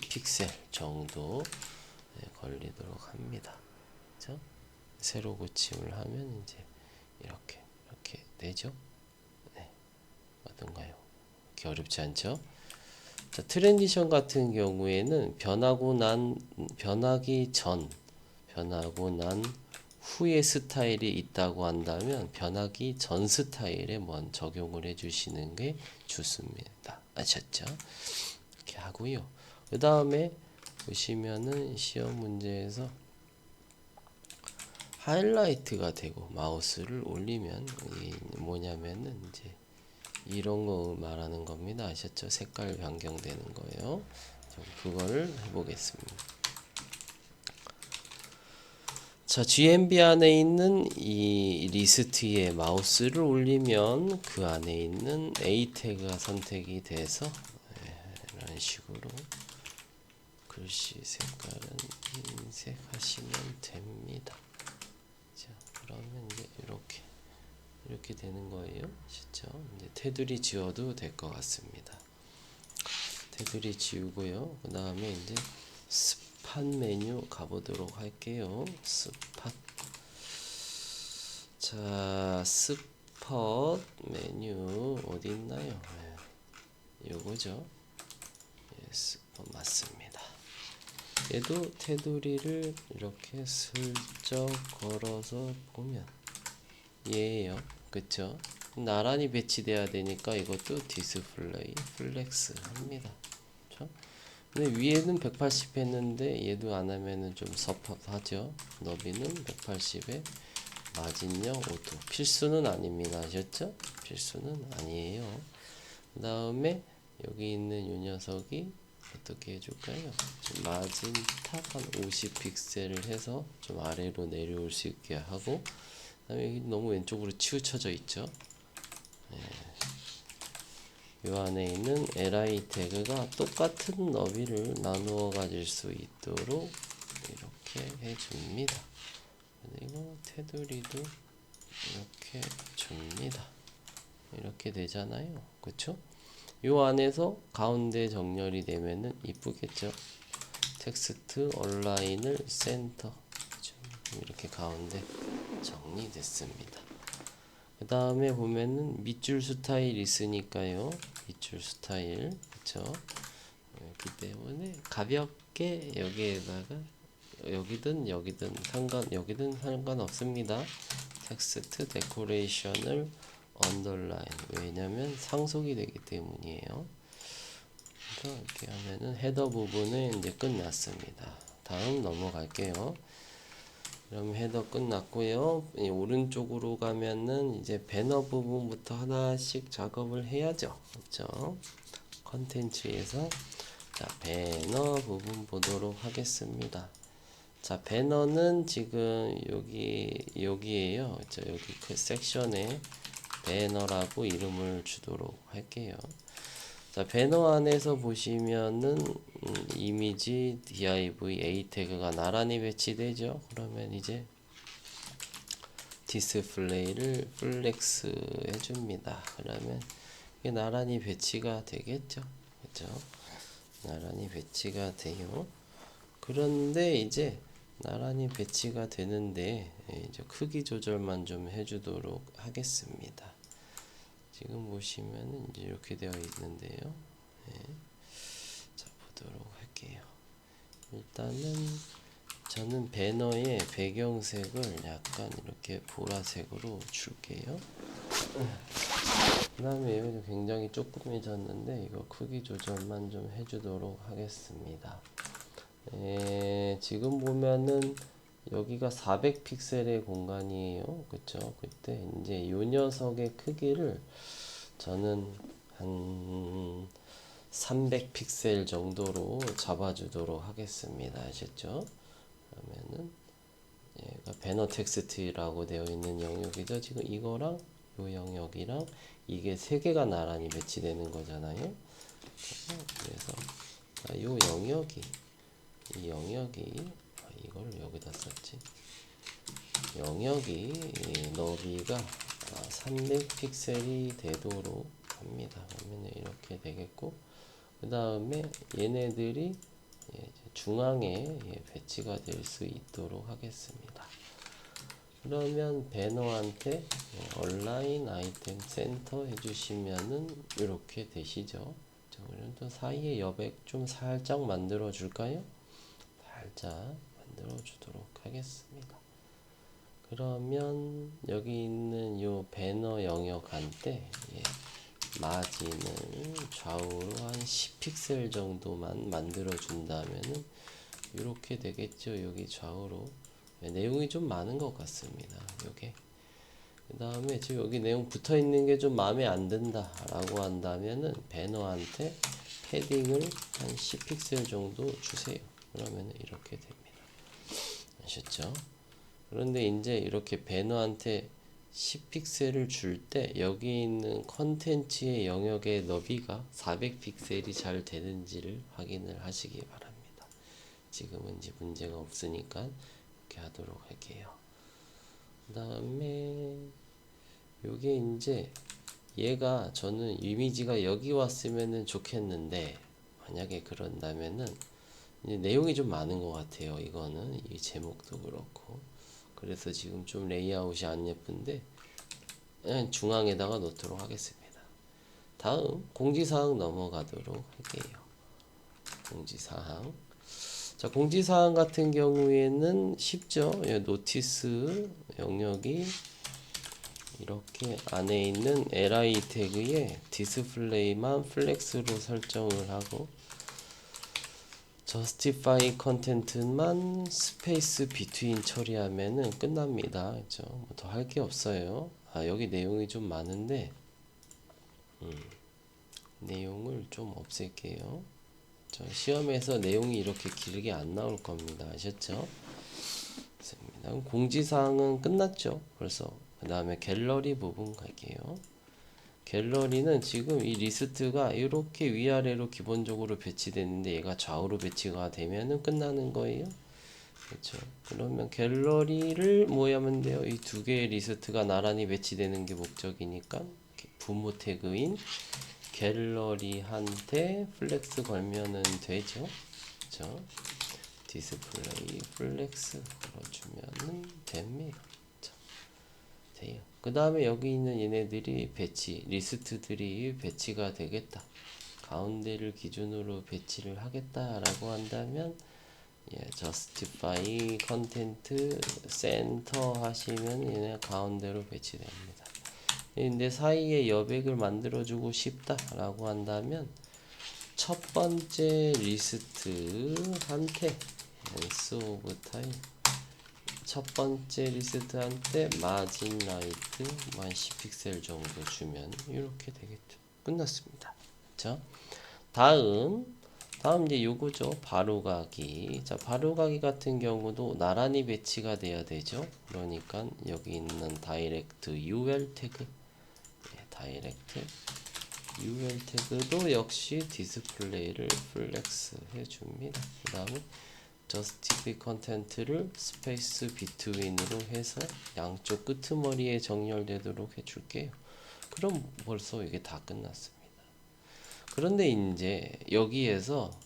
픽셀 정도 걸리도록 합니다. 그렇죠? 세로 고침을 하면 이제 이렇게 되죠. 네. 어떤가요? 이렇게 어렵지 않죠? 자, 트랜지션 같은 경우에는 변하고 난 후의 스타일이 있다고 한다면 변하기 전 스타일에 먼저 적용을 해주시는 게 좋습니다. 아셨죠? 이렇게 하고요. 그 다음에 보시면은 시험 문제에서 하이라이트가 되고 마우스를 올리면 뭐냐면은 이제 이런 거 말하는 겁니다. 아셨죠? 색깔 변경되는 거예요. 그걸 해보겠습니다. 자, GMB 안에 있는 이 리스트에 마우스를 올리면 그 안에 있는 A 태그가 선택이 돼서 이런 식으로 글씨 색깔은 흰색 하시면 됩니다. 자, 그러면 이제 이렇게 되는 거예요. 진짜 이제 테두리 지워도 될 것 같습니다. 테두리 지우고요. 그 다음에 이제 스팟 메뉴 가보도록 할게요. 스팟. 자, 스팟 메뉴 어디 있나요? 요거죠. 예, 스팟 맞습니다. 얘도 테두리를 이렇게 슬쩍 걸어서 보면 얘예요. 그쵸? 나란히 배치돼야 되니까 이것도 디스플레이 플렉스 합니다. 그쵸? 근데 위에는 180 했는데 얘도 안 하면은 좀 섭섭하죠. 너비는 180에 마진형 오토. 필수는 아닙니다. 아셨죠? 필수는 아니에요. 그 다음에 여기 있는 이 녀석이 어떻게 해줄까요? 마진 탑 한 50픽셀을 해서 좀 아래로 내려올 수 있게 하고, 그 다음에 여기 너무 왼쪽으로 치우쳐져 있죠. 이 안에 있는 li 태그가 똑같은 너비를 나누어 가질 수 있도록 이렇게 해줍니다. 그리고 테두리도 이렇게 줍니다. 이렇게 되잖아요. 그쵸? 요 안에서 가운데 정렬이 되면은 이쁘겠죠? 텍스트 얼라인을 센터. 이렇게 가운데 정리됐습니다. 그 다음에 보면은 밑줄 스타일 있으니까요. 밑줄 스타일. 그쵸? 그렇기 때문에 가볍게 여기에다가 여기든 상관없습니다. 텍스트 데코레이션을 언더라인. 왜냐면 상속이 되기 때문이에요. 그래서 이렇게 하면은 헤더 부분은 이제 끝났습니다. 다음 넘어갈게요. 그럼 헤더 끝났고요. 오른쪽으로 가면은 이제 배너 부분부터 하나씩 작업을 해야죠. 그렇죠? 컨텐츠에서 자, 배너 부분 보도록 하겠습니다. 자, 배너는 지금 여기에요. 그렇죠? 여기 그 섹션에 배너라고 이름을 주도록 할게요. 자, 배너 안에서 보시면은 이미지 div a 태그가 나란히 배치되죠. 그러면 이제 디스플레이를 플렉스 해줍니다. 그러면 이게 나란히 배치가 되겠죠. 그렇죠? 나란히 배치가 돼요. 그런데 이제 나란히 배치가 되는데 이제 크기 조절만 좀 해주도록 하겠습니다. 지금 보시면은 이제 이렇게 되어 있는데요. 네. 자, 보도록 할게요. 일단은 저는 배너의 배경색을 약간 이렇게 보라색으로 줄게요. 그 다음에 여기도 굉장히 조그매졌는데 이거 크기 조절만 좀 해주도록 하겠습니다. 지금 보면은 여기가 400픽셀의 공간이에요. 그쵸? 그때 이제 요 녀석의 크기를 저는 한 300픽셀 정도로 잡아주도록 하겠습니다. 아셨죠? 그러면은 얘가 배너 텍스트라고 되어 있는 영역이죠. 지금 이거랑 요 영역이랑 이게 세 개가 나란히 배치되는 거잖아요. 그래서 요 영역이 이 영역이 이걸 여기다 썼지. 영역이 너비가 300픽셀이 되도록 합니다. 그러면 이렇게 되겠고, 그 다음에 얘네들이 중앙에 배치가 될 수 있도록 하겠습니다. 그러면 배너한테 온라인 아이템 센터 해주시면은 이렇게 되시죠. 그럼 또 사이에 여백 좀 살짝 만들어 줄까요? 살짝 만들어 주도록 하겠습니다. 그러면 여기 있는 요 배너 영역한테 마진을 좌우로 한 10픽셀 정도만 만들어 준다면은 이렇게 되겠죠. 여기 좌우로 내용이 좀 많은 것 같습니다. 요게 그 다음에 지금 여기 내용 붙어 있는 게 좀 마음에 안 든다 라고 한다면은 배너한테 패딩을 한 10픽셀 정도 주세요. 그러면 이렇게 됩니다. 아셨죠? 그런데 이제 이렇게 배너한테 10픽셀을 줄 때 여기 있는 컨텐츠의 영역의 너비가 400픽셀이 잘 되는지를 확인을 하시기 바랍니다. 지금은 이제 문제가 없으니까 이렇게 하도록 할게요. 그 다음에 요게 이제 얘가 저는 이미지가 여기 왔으면은 좋겠는데 만약에 그런다면은 이제 내용이 좀 많은 것 같아요. 이거는 이 제목도 그렇고 그래서 지금 좀 레이아웃이 안 예쁜데 그냥 중앙에다가 놓도록 하겠습니다. 다음 공지사항 넘어가도록 할게요. 공지사항. 자, 공지사항 같은 경우에는 쉽죠. 노티스 영역이 이렇게 안에 있는 li 태그에 디스플레이만 플렉스로 설정을 하고 justify content만 스페이스 between 처리하면은 끝납니다. 그렇죠? 뭐 더 할 게 없어요. 여기 내용이 좀 많은데 내용을 좀 없앨게요. 시험에서 내용이 이렇게 길게 안 나올 겁니다. 아셨죠? 그럼 공지사항은 끝났죠. 벌써. 그 다음에 갤러리 부분 갈게요. 갤러리는 지금 이 리스트가 이렇게 위아래로 기본적으로 배치되는데 얘가 좌우로 배치가 되면은 끝나는 거예요. 그렇죠. 그러면 갤러리를 뭐 하면 돼요? 이 두 개의 리스트가 나란히 배치되는 게 목적이니까 부모 태그인 갤러리한테 플렉스 걸면은 되죠. 그렇죠. 디스플레이 플렉스 걸어주면은 됩니다. 돼요. 그 다음에 여기 있는 얘네들이 배치, 리스트들이 배치가 되겠다. 가운데를 기준으로 배치를 하겠다라고 한다면 justify content center 하시면 얘네 가운데로 배치됩니다. 근데 사이에 여백을 만들어주고 싶다라고 한다면 첫 번째 리스트한테 ends of time 첫 번째 리스트한테 마진 라이트 10픽셀 정도 주면 이렇게 되겠죠. 끝났습니다. 자, 다음 이제 요거죠. 바로가기. 자, 바로가기 같은 경우도 나란히 배치가 돼야 되죠. 그러니까 여기 있는 다이렉트 UL 태그, 다이렉트 UL 태그도 역시 디스플레이를 플렉스 해줍니다. 그 다음에 justify content를 스페이스 between으로 해서 양쪽 끄트머리에 정렬되도록 해줄게요. 그럼 벌써 이게 다 끝났습니다. 그런데 이제 여기에서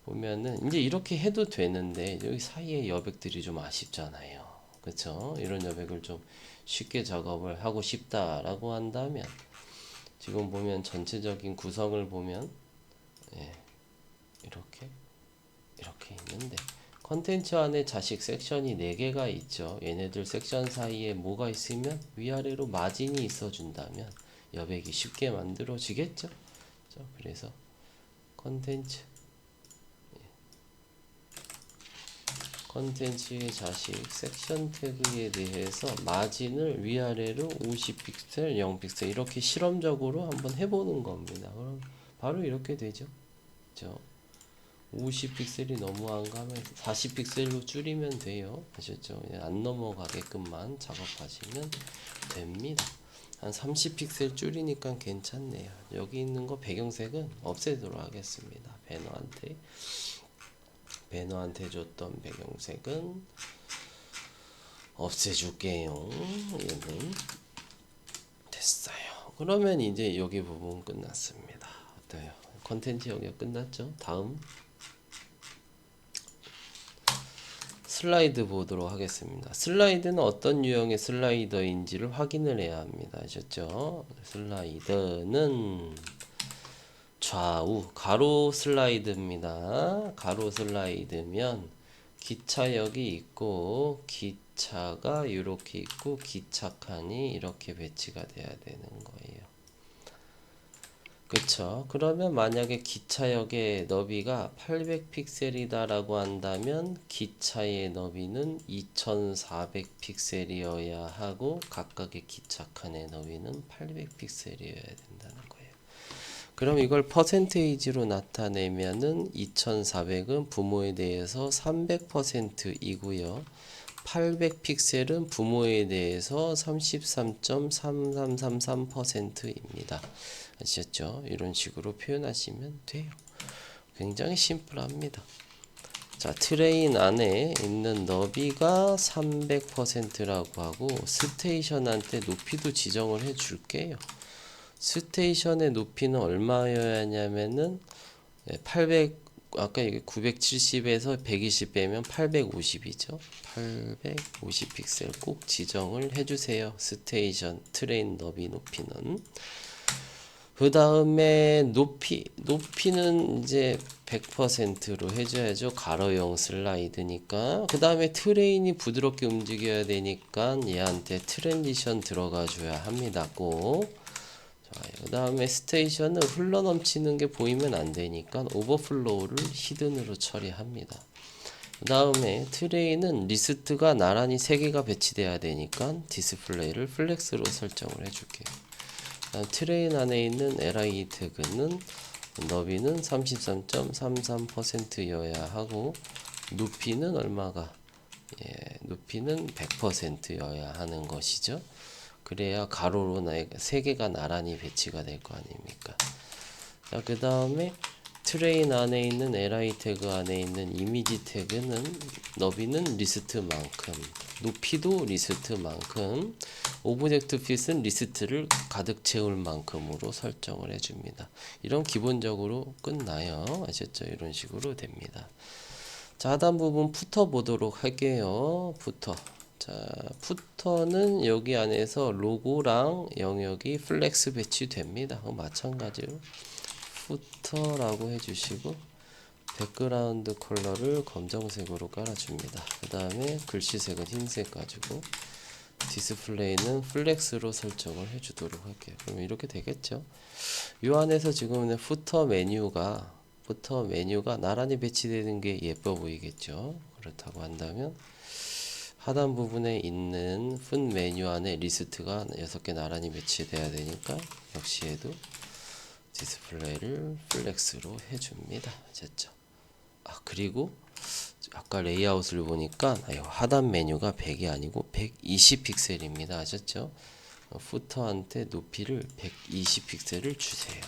보면은 이제 이렇게 해도 되는데 여기 사이에 여백들이 좀 아쉽잖아요. 그쵸? 이런 여백을 좀 쉽게 작업을 하고 싶다라고 한다면 지금 보면 전체적인 구성을 보면 이렇게 있는데 컨텐츠 안에 자식 섹션이 4개가 있죠. 얘네들 섹션 사이에 뭐가 있으면 위아래로 마진이 있어 준다면 여백이 쉽게 만들어지겠죠. 그래서 컨텐츠의 자식 섹션 태그에 대해서 마진을 위아래로 50픽셀, 0픽셀 이렇게 실험적으로 한번 해보는 겁니다. 그럼 바로 이렇게 되죠. 그렇죠? 50픽셀이 너무 안 가면 40픽셀로 줄이면 돼요. 아셨죠? 안 넘어가게끔만 작업하시면 됩니다. 한 30픽셀 줄이니까 괜찮네요. 여기 있는 거 배경색은 없애도록 하겠습니다. 배너한테 줬던 배경색은 없애줄게요. 얘는 됐어요. 그러면 이제 여기 부분 끝났습니다. 어때요? 컨텐츠 여기가 끝났죠? 다음 슬라이드 보도록 하겠습니다. 슬라이드는 어떤 유형의 슬라이더인지를 확인을 해야 합니다. 아셨죠? 슬라이드는 좌우 가로 슬라이드입니다. 가로 슬라이드면 기차역이 있고 기차가 이렇게 있고 기차칸이 이렇게 배치가 돼야 되는 거예요. 그쵸? 그러면 만약에 기차역의 너비가 800픽셀이다 라고 한다면 기차의 너비는 2400픽셀이어야 하고 각각의 기차 칸의 너비는 800픽셀이어야 된다는 거예요. 그럼 이걸 퍼센테이지로 나타내면은 2400은 부모에 대해서 300%이고요. 800 픽셀은 부모에 대해서 33.3333%입니다. 아시겠죠? 이런 식으로 표현하시면 돼요. 굉장히 심플합니다. 자, 트레인 안에 있는 너비가 300%라고 하고 스테이션한테 높이도 지정을 해 줄게요. 스테이션의 높이는 얼마여야 하냐면은 800 아까 이게 970에서 120 빼면 850이죠. 850 픽셀 꼭 지정을 해주세요. 스테이션 트레인 너비 높이는. 그 다음에 높이는 이제 100%로 해줘야죠. 가로형 슬라이드니까. 그 다음에 트레인이 부드럽게 움직여야 되니까 얘한테 트랜지션 들어가 줘야 합니다. 꼭. 그 다음에 스테이션은 흘러넘치는 게 보이면 안 되니까 오버플로우를 히든으로 처리합니다. 그 다음에 트레이는 리스트가 나란히 3개가 배치돼야 되니까 디스플레이를 플렉스로 설정을 해줄게요. 트레인 안에 있는 li 태그는 너비는 33.33%여야 하고 높이는 얼마가 높이는 100%여야 하는 것이죠. 그래야 가로로 3개가 나란히 배치가 될 거 아닙니까? 자, 그 다음에 트레인 안에 있는 li 태그 안에 있는 이미지 태그는 너비는 리스트만큼, 높이도 리스트만큼, 오브젝트 핏은 리스트를 가득 채울 만큼으로 설정을 해줍니다. 이런 기본적으로 끝나요. 아셨죠? 이런 식으로 됩니다. 자, 하단 부분 푸터 보도록 할게요. 푸터. 자, 푸터는 여기 안에서 로고랑 영역이 플렉스 배치됩니다. 마찬가지로 푸터라고 해주시고 백그라운드 컬러를 검정색으로 깔아줍니다. 그 다음에 글씨색은 흰색 가지고 디스플레이는 플렉스로 설정을 해주도록 할게요. 그럼 이렇게 되겠죠. 이 안에서 지금 푸터 메뉴가 나란히 배치되는 게 예뻐 보이겠죠. 그렇다고 한다면 하단 부분에 있는 풋 메뉴 안에 리스트가 6개 나란히 배치돼야 되니까 역시 얘도 디스플레이를 플렉스로 해줍니다. 됐죠? 그리고 아까 레이아웃을 보니까 하단 메뉴가 100이 아니고 120 픽셀입니다. 아셨죠? 푸터한테 높이를 120 픽셀을 주세요.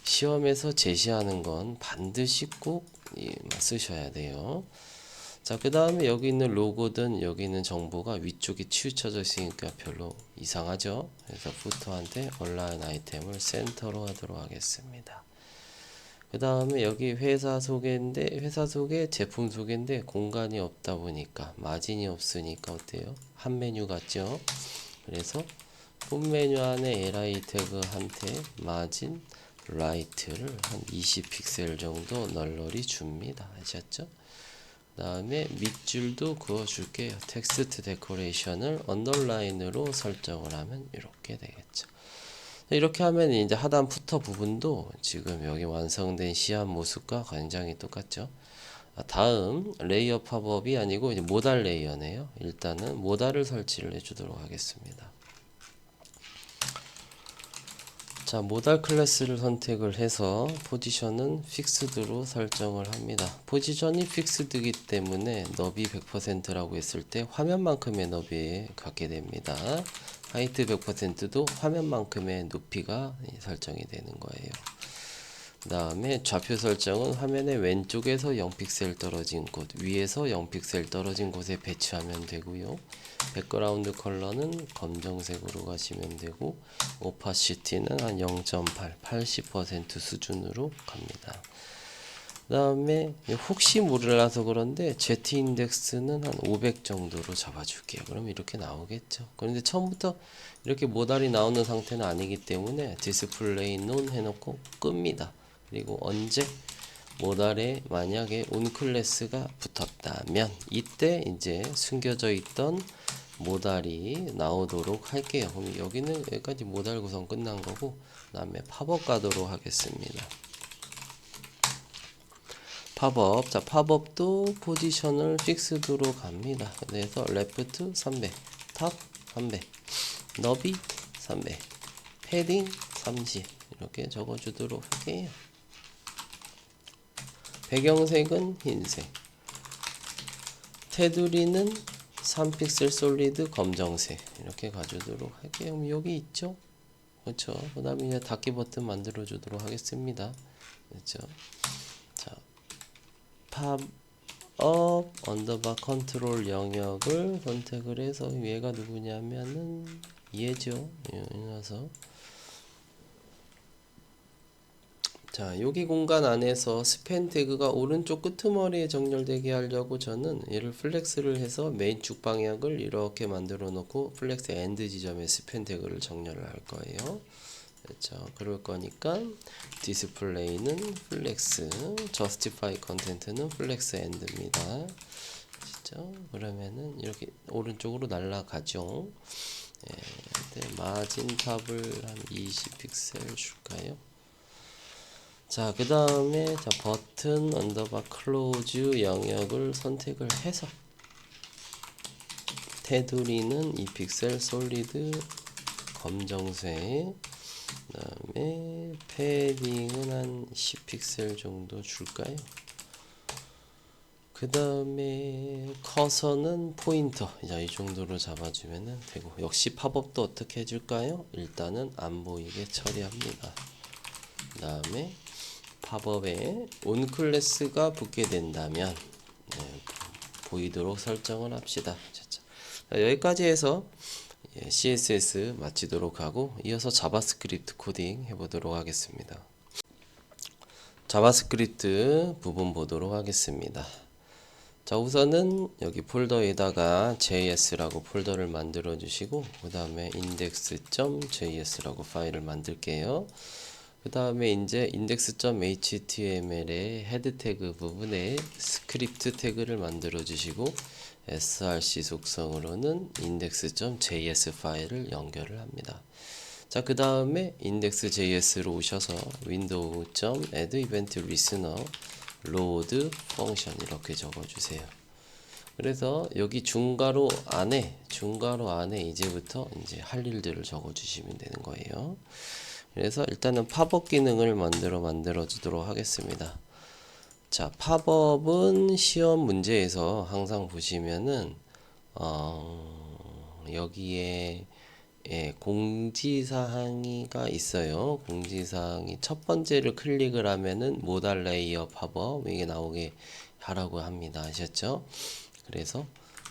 시험에서 제시하는 건 반드시 꼭 쓰셔야 돼요. 자, 그 다음에 여기 있는 로고든 여기 있는 정보가 위쪽에 치우쳐져 있으니까 별로 이상하죠. 그래서 푸터한테 온라인 아이템을 센터로 하도록 하겠습니다. 그 다음에 여기 회사 소개인데 회사 소개 제품 소개인데 공간이 없다 보니까 마진이 없으니까 어때요? 한 메뉴 같죠? 그래서 폰 메뉴 안에 li 태그한테 마진 라이트를 한 20 픽셀 정도 널널히 줍니다. 아셨죠? 그 다음에 밑줄도 그어줄게요. 텍스트 데코레이션을 언더라인으로 설정을 하면 이렇게 되겠죠. 이렇게 하면 이제 하단 푸터 부분도 지금 여기 완성된 시안 모습과 굉장히 똑같죠. 다음 레이어 팝업이 아니고 이제 모달 레이어네요. 일단은 모달을 설치를 해주도록 하겠습니다. 자, 모달 클래스를 선택을 해서 포지션은 픽스드로 설정을 합니다. 포지션이 픽스드이기 때문에 너비 100%라고 했을 때 화면만큼의 너비에 갖게 됩니다. 하이트 100%도 화면만큼의 높이가 설정이 되는 거예요. 그 다음에 좌표 설정은 화면의 왼쪽에서 0픽셀 떨어진 곳, 위에서 0픽셀 떨어진 곳에 배치하면 되고요. 백그라운드 컬러는 검정색으로 가시면 되고 오파시티는 한 0.8, 80% 수준으로 갑니다. 그 다음에 혹시 몰라서 그런데 Z 인덱스는 한 500 정도로 잡아줄게요. 그럼 이렇게 나오겠죠. 그런데 처음부터 이렇게 모달이 나오는 상태는 아니기 때문에 디스플레이 논 해놓고 끕니다. 그리고 언제 모달에 만약에 온클래스가 붙었다면 이때 이제 숨겨져 있던 모달이 나오도록 할게요. 그럼 여기는 여기까지 모달 구성 끝난 거고 그 다음에 팝업 가도록 하겠습니다. 팝업. 자, 팝업도 포지션을 픽스드로 갑니다. 그래서 레프트 300, 탑 300, 너비 300, 패딩 30, 이렇게 적어주도록 할게요. 배경색은 흰색, 테두리는 3픽셀 솔리드 검정색 이렇게 가주도록 할게요. 그럼 여기 있죠? 그렇죠. 그 다음에 이제 닫기 버튼 만들어 주도록 하겠습니다. 그렇죠. 자, 팝업 언더바 컨트롤 영역을 선택을 해서 얘가 누구냐면은 얘죠. 그래서 자, 여기 공간 안에서 스팬 태그가 오른쪽 끄트머리에 정렬되게 하려고 저는 얘를 플렉스를 해서 메인 쭉 방향을 이렇게 만들어 놓고 플렉스 엔드 지점에 스팬 태그를 정렬을 할 거예요. 그렇죠. 그럴 거니까 디스플레이는 플렉스, 저스티파이 컨텐트는 플렉스 엔드입니다. 그렇죠. 그러면은 이렇게 오른쪽으로 날아가죠. 예, 마진 탑을 한 20픽셀 줄까요? 자, 그 다음에 자, 버튼 언더바 클로즈 영역을 선택을 해서 테두리는 2픽셀 솔리드 검정색, 그 다음에 패딩은 한 10픽셀 정도 줄까요? 그 다음에 커서는 포인터 이 정도로 잡아주면 되고, 역시 팝업도 어떻게 해줄까요? 일단은 안 보이게 처리합니다. 그 다음에 팝업에 온 클래스가 붙게 된다면 보이도록 설정을 합시다. 자, 여기까지 해서 CSS 마치도록 하고 이어서 자바스크립트 코딩 해보도록 하겠습니다. 자바스크립트 부분 보도록 하겠습니다. 자, 우선은 여기 폴더에다가 JS라고 폴더를 만들어 주시고 그 다음에 index.js라고 파일을 만들게요. 그 다음에 이제 index.html의 헤드 태그 부분에 스크립트 태그를 만들어 주시고 src 속성으로는 index.js 파일을 연결을 합니다. 자, 그 다음에 index.js로 오셔서 window.add event listener load function 이렇게 적어주세요. 그래서 여기 중괄호 안에 이제부터 이제 할 일들을 적어주시면 되는 거예요. 그래서 일단은 팝업 기능을 만들어 주도록 하겠습니다. 자, 팝업은 시험 문제에서 항상 보시면은 여기에 공지사항이가 있어요. 공지사항이 첫 번째를 클릭을 하면은 모달 레이어 팝업 이게 나오게 하라고 합니다. 아셨죠? 그래서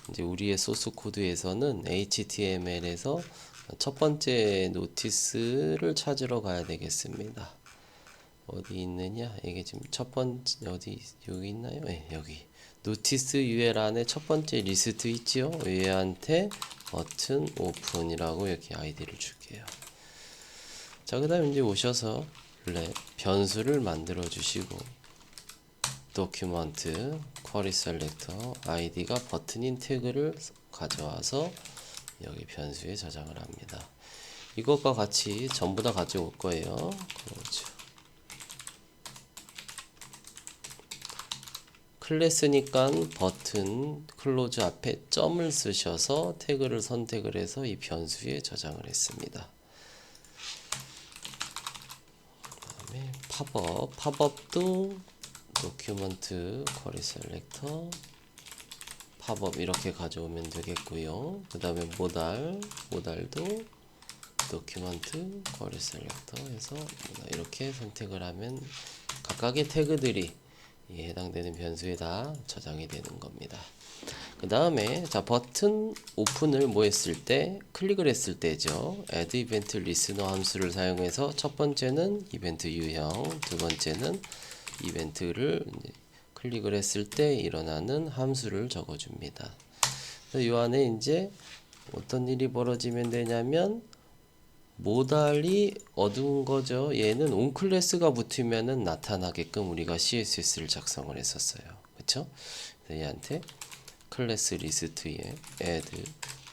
이제 우리의 소스 코드에서는 HTML에서 첫 번째 노티스를 찾으러 가야 되겠습니다. 어디 있느냐? 이게 지금 첫 번째 어디 여기 있나요? 네, 여기 노티스 UL 안에 첫 번째 리스트 있지요? 얘한테 버튼 오픈이라고 이렇게 아이디를 줄게요. 자, 그다음 이제 오셔서 변수를 만들어 주시고 도큐먼트 쿼리 셀렉터 아이디가 버튼인 태그를 가져와서 여기 변수에 저장을 합니다. 이것과 같이 전부 다 가져올 거예요. 그렇죠. 클래스니까 버튼 클로즈 앞에 점을 쓰셔서 태그를 선택을 해서 이 변수에 저장을 했습니다. 그다음에 팝업도 도큐먼트 쿼리 셀렉터 팝업 이렇게 가져오면 되겠고요. 그 다음에 모달도 도큐먼트 쿼리 셀렉터 해서 이렇게 선택을 하면 각각의 태그들이 해당되는 변수에 다 저장이 되는 겁니다. 그 다음에 자, 버튼 오픈을 뭐 했을 때 클릭을 했을 때죠. add event listener 함수를 사용해서 첫 번째는 이벤트 유형, 두 번째는 이벤트를 클릭을 했을 때 일어나는 함수를 적어줍니다. 이 안에 이제 어떤 일이 벌어지면 되냐면 모달이 어두운 거죠. 얘는 온 클래스가 붙으면은 나타나게끔 우리가 CSS를 작성을 했었어요. 그쵸? 얘한테 클래스 리스트에 add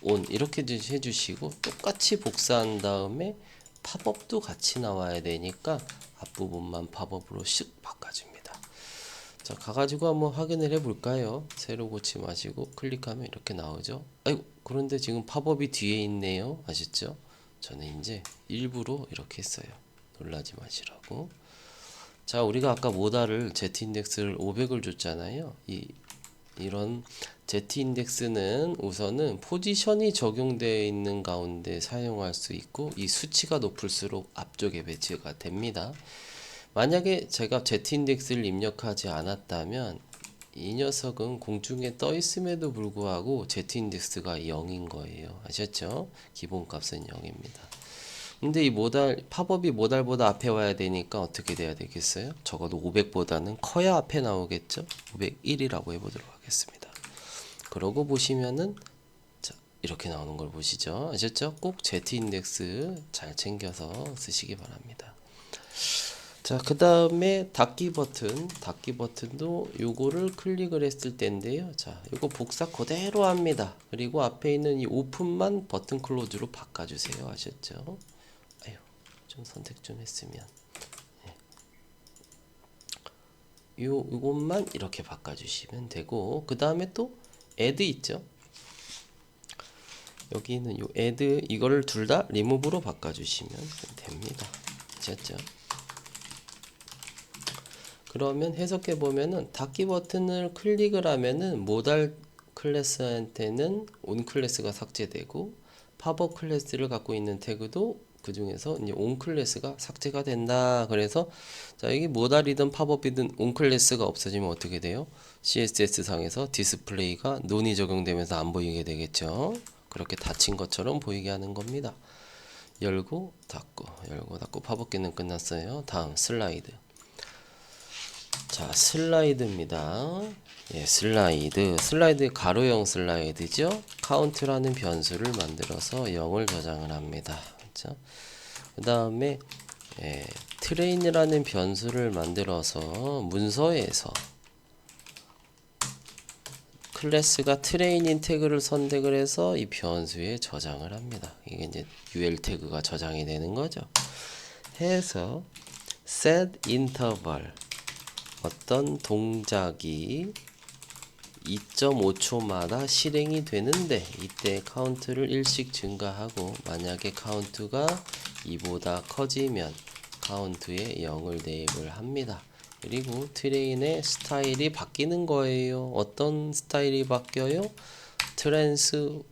on 이렇게 해주시고 똑같이 복사한 다음에 팝업도 같이 나와야 되니까 앞부분만 팝업으로 쓱 바꿔줍니다. 자, 가가지고 한번 확인을 해볼까요? 새로 고치 마시고 클릭하면 이렇게 나오죠. 아이고, 그런데 지금 팝업이 뒤에 있네요. 아셨죠? 저는 이제 일부러 이렇게 했어요. 놀라지 마시라고. 자, 우리가 아까 모달을 Z인덱스를 500을 줬잖아요. 이런 Z인덱스는 우선은 포지션이 적용되어 있는 가운데 사용할 수 있고, 이 수치가 높을수록 앞쪽에 배치가 됩니다. 만약에 제가 Z인덱스를 입력하지 않았다면 이 녀석은 공중에 떠 있음에도 불구하고 Z인덱스가 0인 거예요. 아셨죠? 기본값은 0입니다. 근데 이 팝업이 모달보다 앞에 와야 되니까 어떻게 돼야 되겠어요? 적어도 500보다는 커야 앞에 나오겠죠? 501이라고 해보도록 하겠습니다. 그러고 보시면은 자, 이렇게 나오는 걸 보시죠. 아셨죠? 꼭 Z인덱스 잘 챙겨서 쓰시기 바랍니다. 자, 그 다음에 닫기 버튼도 요거를 클릭을 했을 때인데요. 자, 요거 복사 그대로 합니다. 그리고 앞에 있는 이 오픈만 버튼 클로즈로 바꿔주세요. 아셨죠? 아유, 좀 선택 좀 했으면. 요것만 이렇게 바꿔주시면 되고, 그 다음에 또 add 있죠? 여기는 요 add 이거를 둘 다 remove로 바꿔주시면 됩니다. 아셨죠? 그러면 해석해 보면은 닫기 버튼을 클릭을 하면은 모달 클래스한테는 온 클래스가 삭제되고, 팝업 클래스를 갖고 있는 태그도 그 중에서 이제 온 클래스가 삭제가 된다. 그래서 자, 이게 모달이든 팝업이든 온 클래스가 없어지면 어떻게 돼요? CSS 상에서 디스플레이가 논이 적용되면서 안 보이게 되겠죠. 그렇게 닫힌 것처럼 보이게 하는 겁니다. 열고 닫고 팝업 기능 끝났어요. 다음 슬라이드. 자, 슬라이드입니다. 예, 슬라이드 가로형 슬라이드죠. 카운트라는 변수를 만들어서 0을 저장을 합니다. 그렇죠? 그 다음에 트레인이라는 변수를 만들어서 문서에서 클래스가 트레인인 태그를 선택을 해서 이 변수에 저장을 합니다. 이게 이제 UL 태그가 저장이 되는 거죠. 해서 set interval 어떤 동작이 2.5초마다 실행이 되는데 이때 카운트를 1씩 증가하고, 만약에 카운트가 2보다 커지면 카운트에 0을 대입을 합니다. 그리고 트레인의 스타일이 바뀌는 거예요. 어떤 스타일이 바뀌어요? 트랜스폼이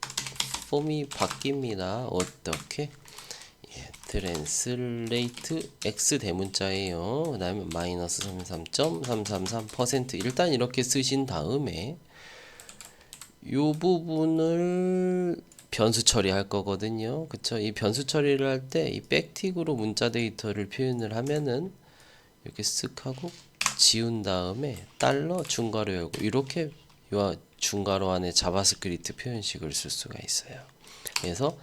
바뀝니다. 어떻게? 트랜슬레이트 x 대문자예요. 그 다음에 마이너스 33.333% 일단 이렇게 쓰신 다음에 이 부분을 변수 처리할 거거든요. 그쵸? 이 변수 처리를 할 때 이 백틱으로 문자 데이터를 표현을 하면은 이렇게 쓱 하고 지운 다음에 달러 중괄호 열고 이렇게 요 중괄호 안에 자바스크립트 표현식을 쓸 수가 있어요. 그래서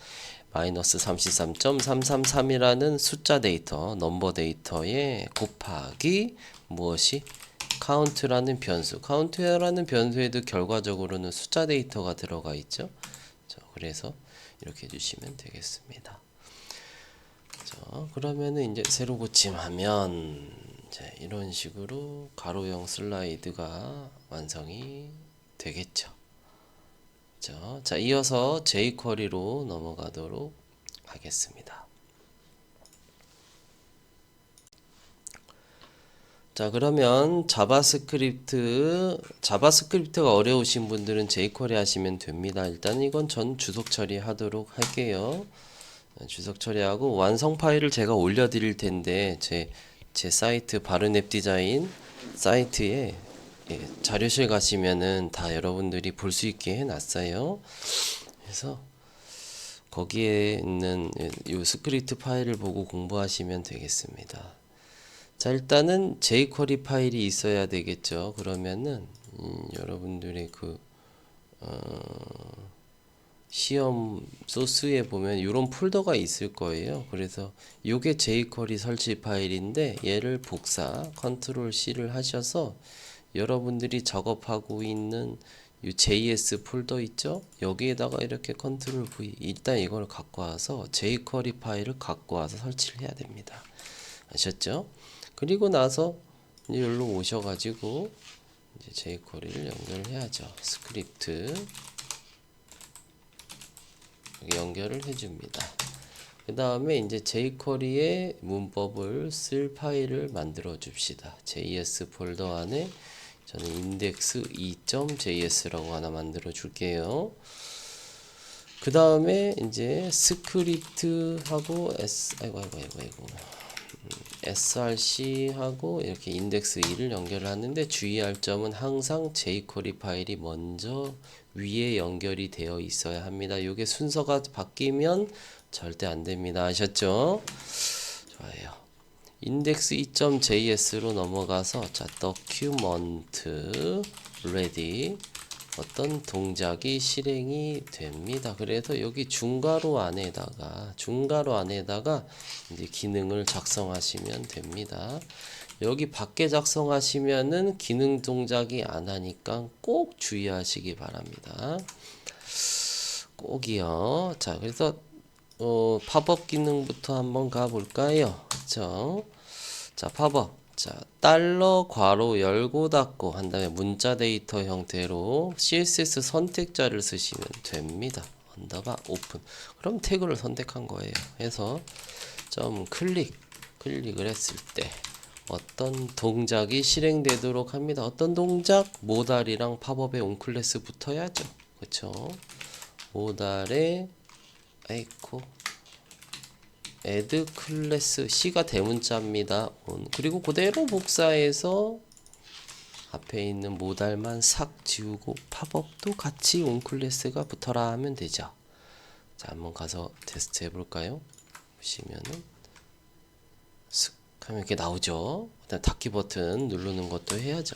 마이너스 33.333이라는 숫자 데이터, 넘버 데이터에 곱하기 무엇이? 카운트라는 변수. 카운트라는 변수에도 결과적으로는 숫자 데이터가 들어가 있죠. 그래서 이렇게 해주시면 되겠습니다. 자, 그러면은 이제 새로 고침하면 이제 이런 식으로 가로형 슬라이드가 완성이 되겠죠. 자, 이어서 jQuery로 넘어가도록 하겠습니다. 자, 그러면 자바스크립트가 어려우신 분들은 jQuery 하시면 됩니다. 일단 이건 전 주석 처리하도록 할게요. 주석 처리하고 완성 파일을 제가 올려드릴 텐데 제 사이트 바른앱 디자인 사이트에 자료실 가시면은 다 여러분들이 볼 수 있게 해놨어요. 그래서 거기에 있는 이 스크립트 파일을 보고 공부하시면 되겠습니다. 자, 일단은 jQuery 파일이 있어야 되겠죠. 그러면은 여러분들의 그 시험 소스에 보면 이런 폴더가 있을 거예요. 그래서 요게 jQuery 설치 파일인데 얘를 복사 컨트롤 C를 하셔서 여러분들이 작업하고 있는 이 JS 폴더 있죠? 여기에다가 이렇게 컨트롤 V 일단 이걸 갖고 와서 jQuery 파일을 갖고 와서 설치를 해야 됩니다. 아셨죠? 그리고 나서 이제 여기로 오셔가지고 이제 jQuery를 연결해야죠. 스크립트 연결을 해줍니다. 그 다음에 이제 jQuery의 문법을 쓸 파일을 만들어 줍시다. JS 폴더 안에 저는 index2.js라고 하나 만들어 줄게요. 그 다음에 이제 스크립트하고 src하고 이렇게 index 2를 연결을 하는데 주의할 점은 항상 jQuery 파일이 먼저 위에 연결이 되어 있어야 합니다. 이게 순서가 바뀌면 절대 안 됩니다. 아셨죠? 좋아요. index2.js로 넘어가서 자 document ready 어떤 동작이 실행이 됩니다. 그래서 여기 중괄호 안에다가 이제 기능을 작성하시면 됩니다. 여기 밖에 작성하시면은 기능 동작이 안 하니까 꼭 주의하시기 바랍니다. 꼭이요. 자, 그래서 팝업 기능부터 한번 가볼까요? 그쵸? 자, 팝업. 자, 달러 괄호 열고 닫고 한 다음에 문자 데이터 형태로 CSS 선택자를 쓰시면 됩니다. 언더바 오픈. 그럼 태그를 선택한 거예요. 해서 점 클릭을 했을 때 어떤 동작이 실행되도록 합니다. 어떤 동작? 모달이랑 팝업의 온클래스 붙어야죠. 그쵸? 모달에 아이코 add 클래스 C가 대문자입니다. 그리고 그대로 복사해서 앞에 있는 모달만 싹 지우고 팝업도 같이 온 클래스가 붙어라 하면 되죠. 자, 한번 가서 테스트 해볼까요? 보시면은 슥 하면 이렇게 나오죠. 그다음 닫기 버튼 누르는 것도 해야죠.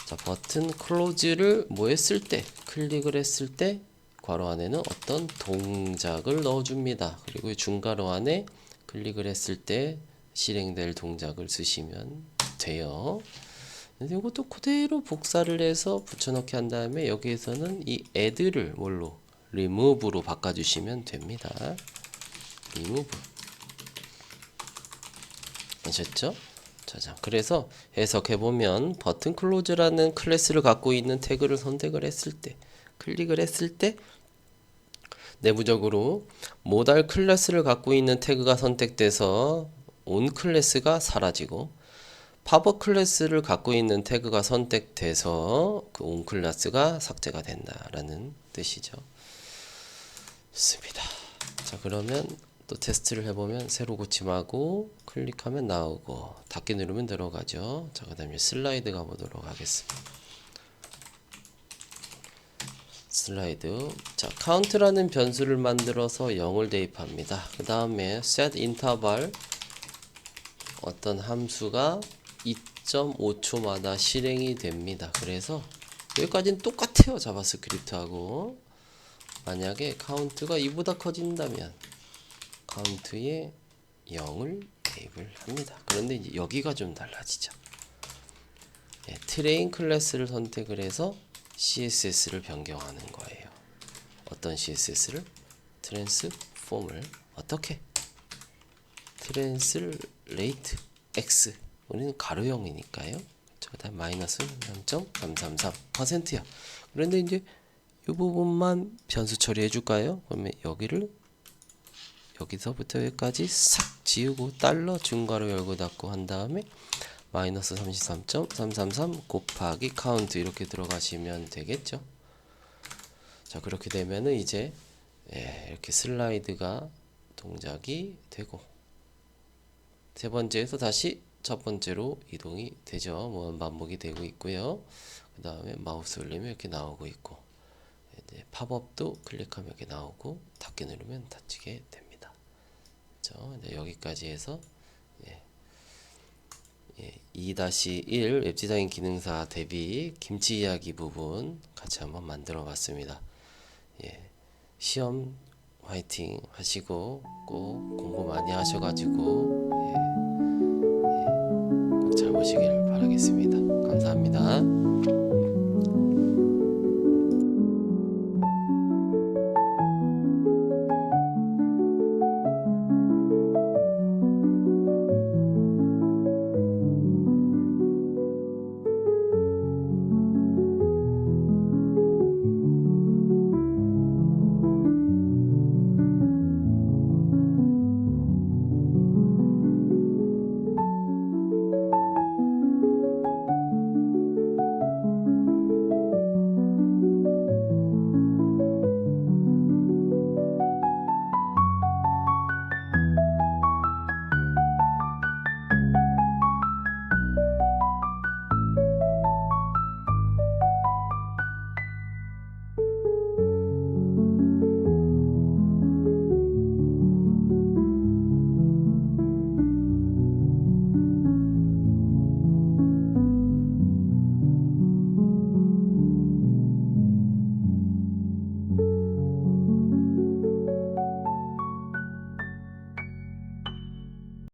자, 버튼 클로즈를 뭐 했을 때 클릭을 했을 때 괄호 안에는 어떤 동작을 넣어줍니다. 그리고 중괄호 안에 클릭을 했을 때 실행될 동작을 쓰시면 돼요. 이것도 그대로 복사를 해서 붙여넣기 한 다음에 여기에서는 이 add를 뭘로? remove로 바꿔주시면 됩니다. remove. 아셨죠? 자, 그래서 해석해보면 버튼 클로즈라는 클래스를 갖고 있는 태그를 선택을 했을 때 클릭을 했을 때 내부적으로 모달 클래스를 갖고 있는 태그가 선택돼서 온 클래스가 사라지고 팝업 클래스를 갖고 있는 태그가 선택돼서 그 온 클래스가 삭제가 된다라는 뜻이죠. 좋습니다. 자, 그러면 또 테스트를 해보면 새로 고침하고 클릭하면 나오고 닫기 누르면 들어가죠. 자, 그 다음에 슬라이드 가보도록 하겠습니다. 슬라이드. 자, count라는 변수를 만들어서 0을 대입합니다. 그 다음에 set interval 어떤 함수가 2.5초마다 실행이 됩니다. 그래서 여기까지는 똑같아요. 자바스크립트하고. 만약에 카운트가 이보다 커진다면 카운트에 0을 대입을 합니다. 그런데 이제 여기가 좀 달라지죠. 트레인 클래스를 선택을 해서 CSS를 변경하는 거예요. 어떤 CSS를? 트랜스폼을 어떻게? 트랜슬레이트 X 우리는 가로형이니까요. 그 다음 마이너스 3.333%야. 그런데 이제 이 부분만 변수 처리해 줄까요? 그러면 여기를 여기서부터 여기까지 싹 지우고 달러 중괄호 열고 닫고 한 다음에 마이너스 33.333 곱하기 카운트 이렇게 들어가시면 되겠죠. 자, 그렇게 되면은 이제 이렇게 슬라이드가 동작이 되고 세 번째에서 다시 첫 번째로 이동이 되죠. 뭐 반복이 되고 있고요. 그 다음에 마우스 올리면 이렇게 나오고 있고 이제 팝업도 클릭하면 이렇게 나오고 닫기 누르면 닫히게 됩니다. 그렇죠? 이제 여기까지 해서 2-1 웹디자인 기능사 대비 김치 이야기 부분 같이 한번 만들어 봤습니다. 시험 화이팅 하시고 꼭 공부 많이 하셔가지고 꼭 잘 보시길 바라겠습니다. 감사합니다.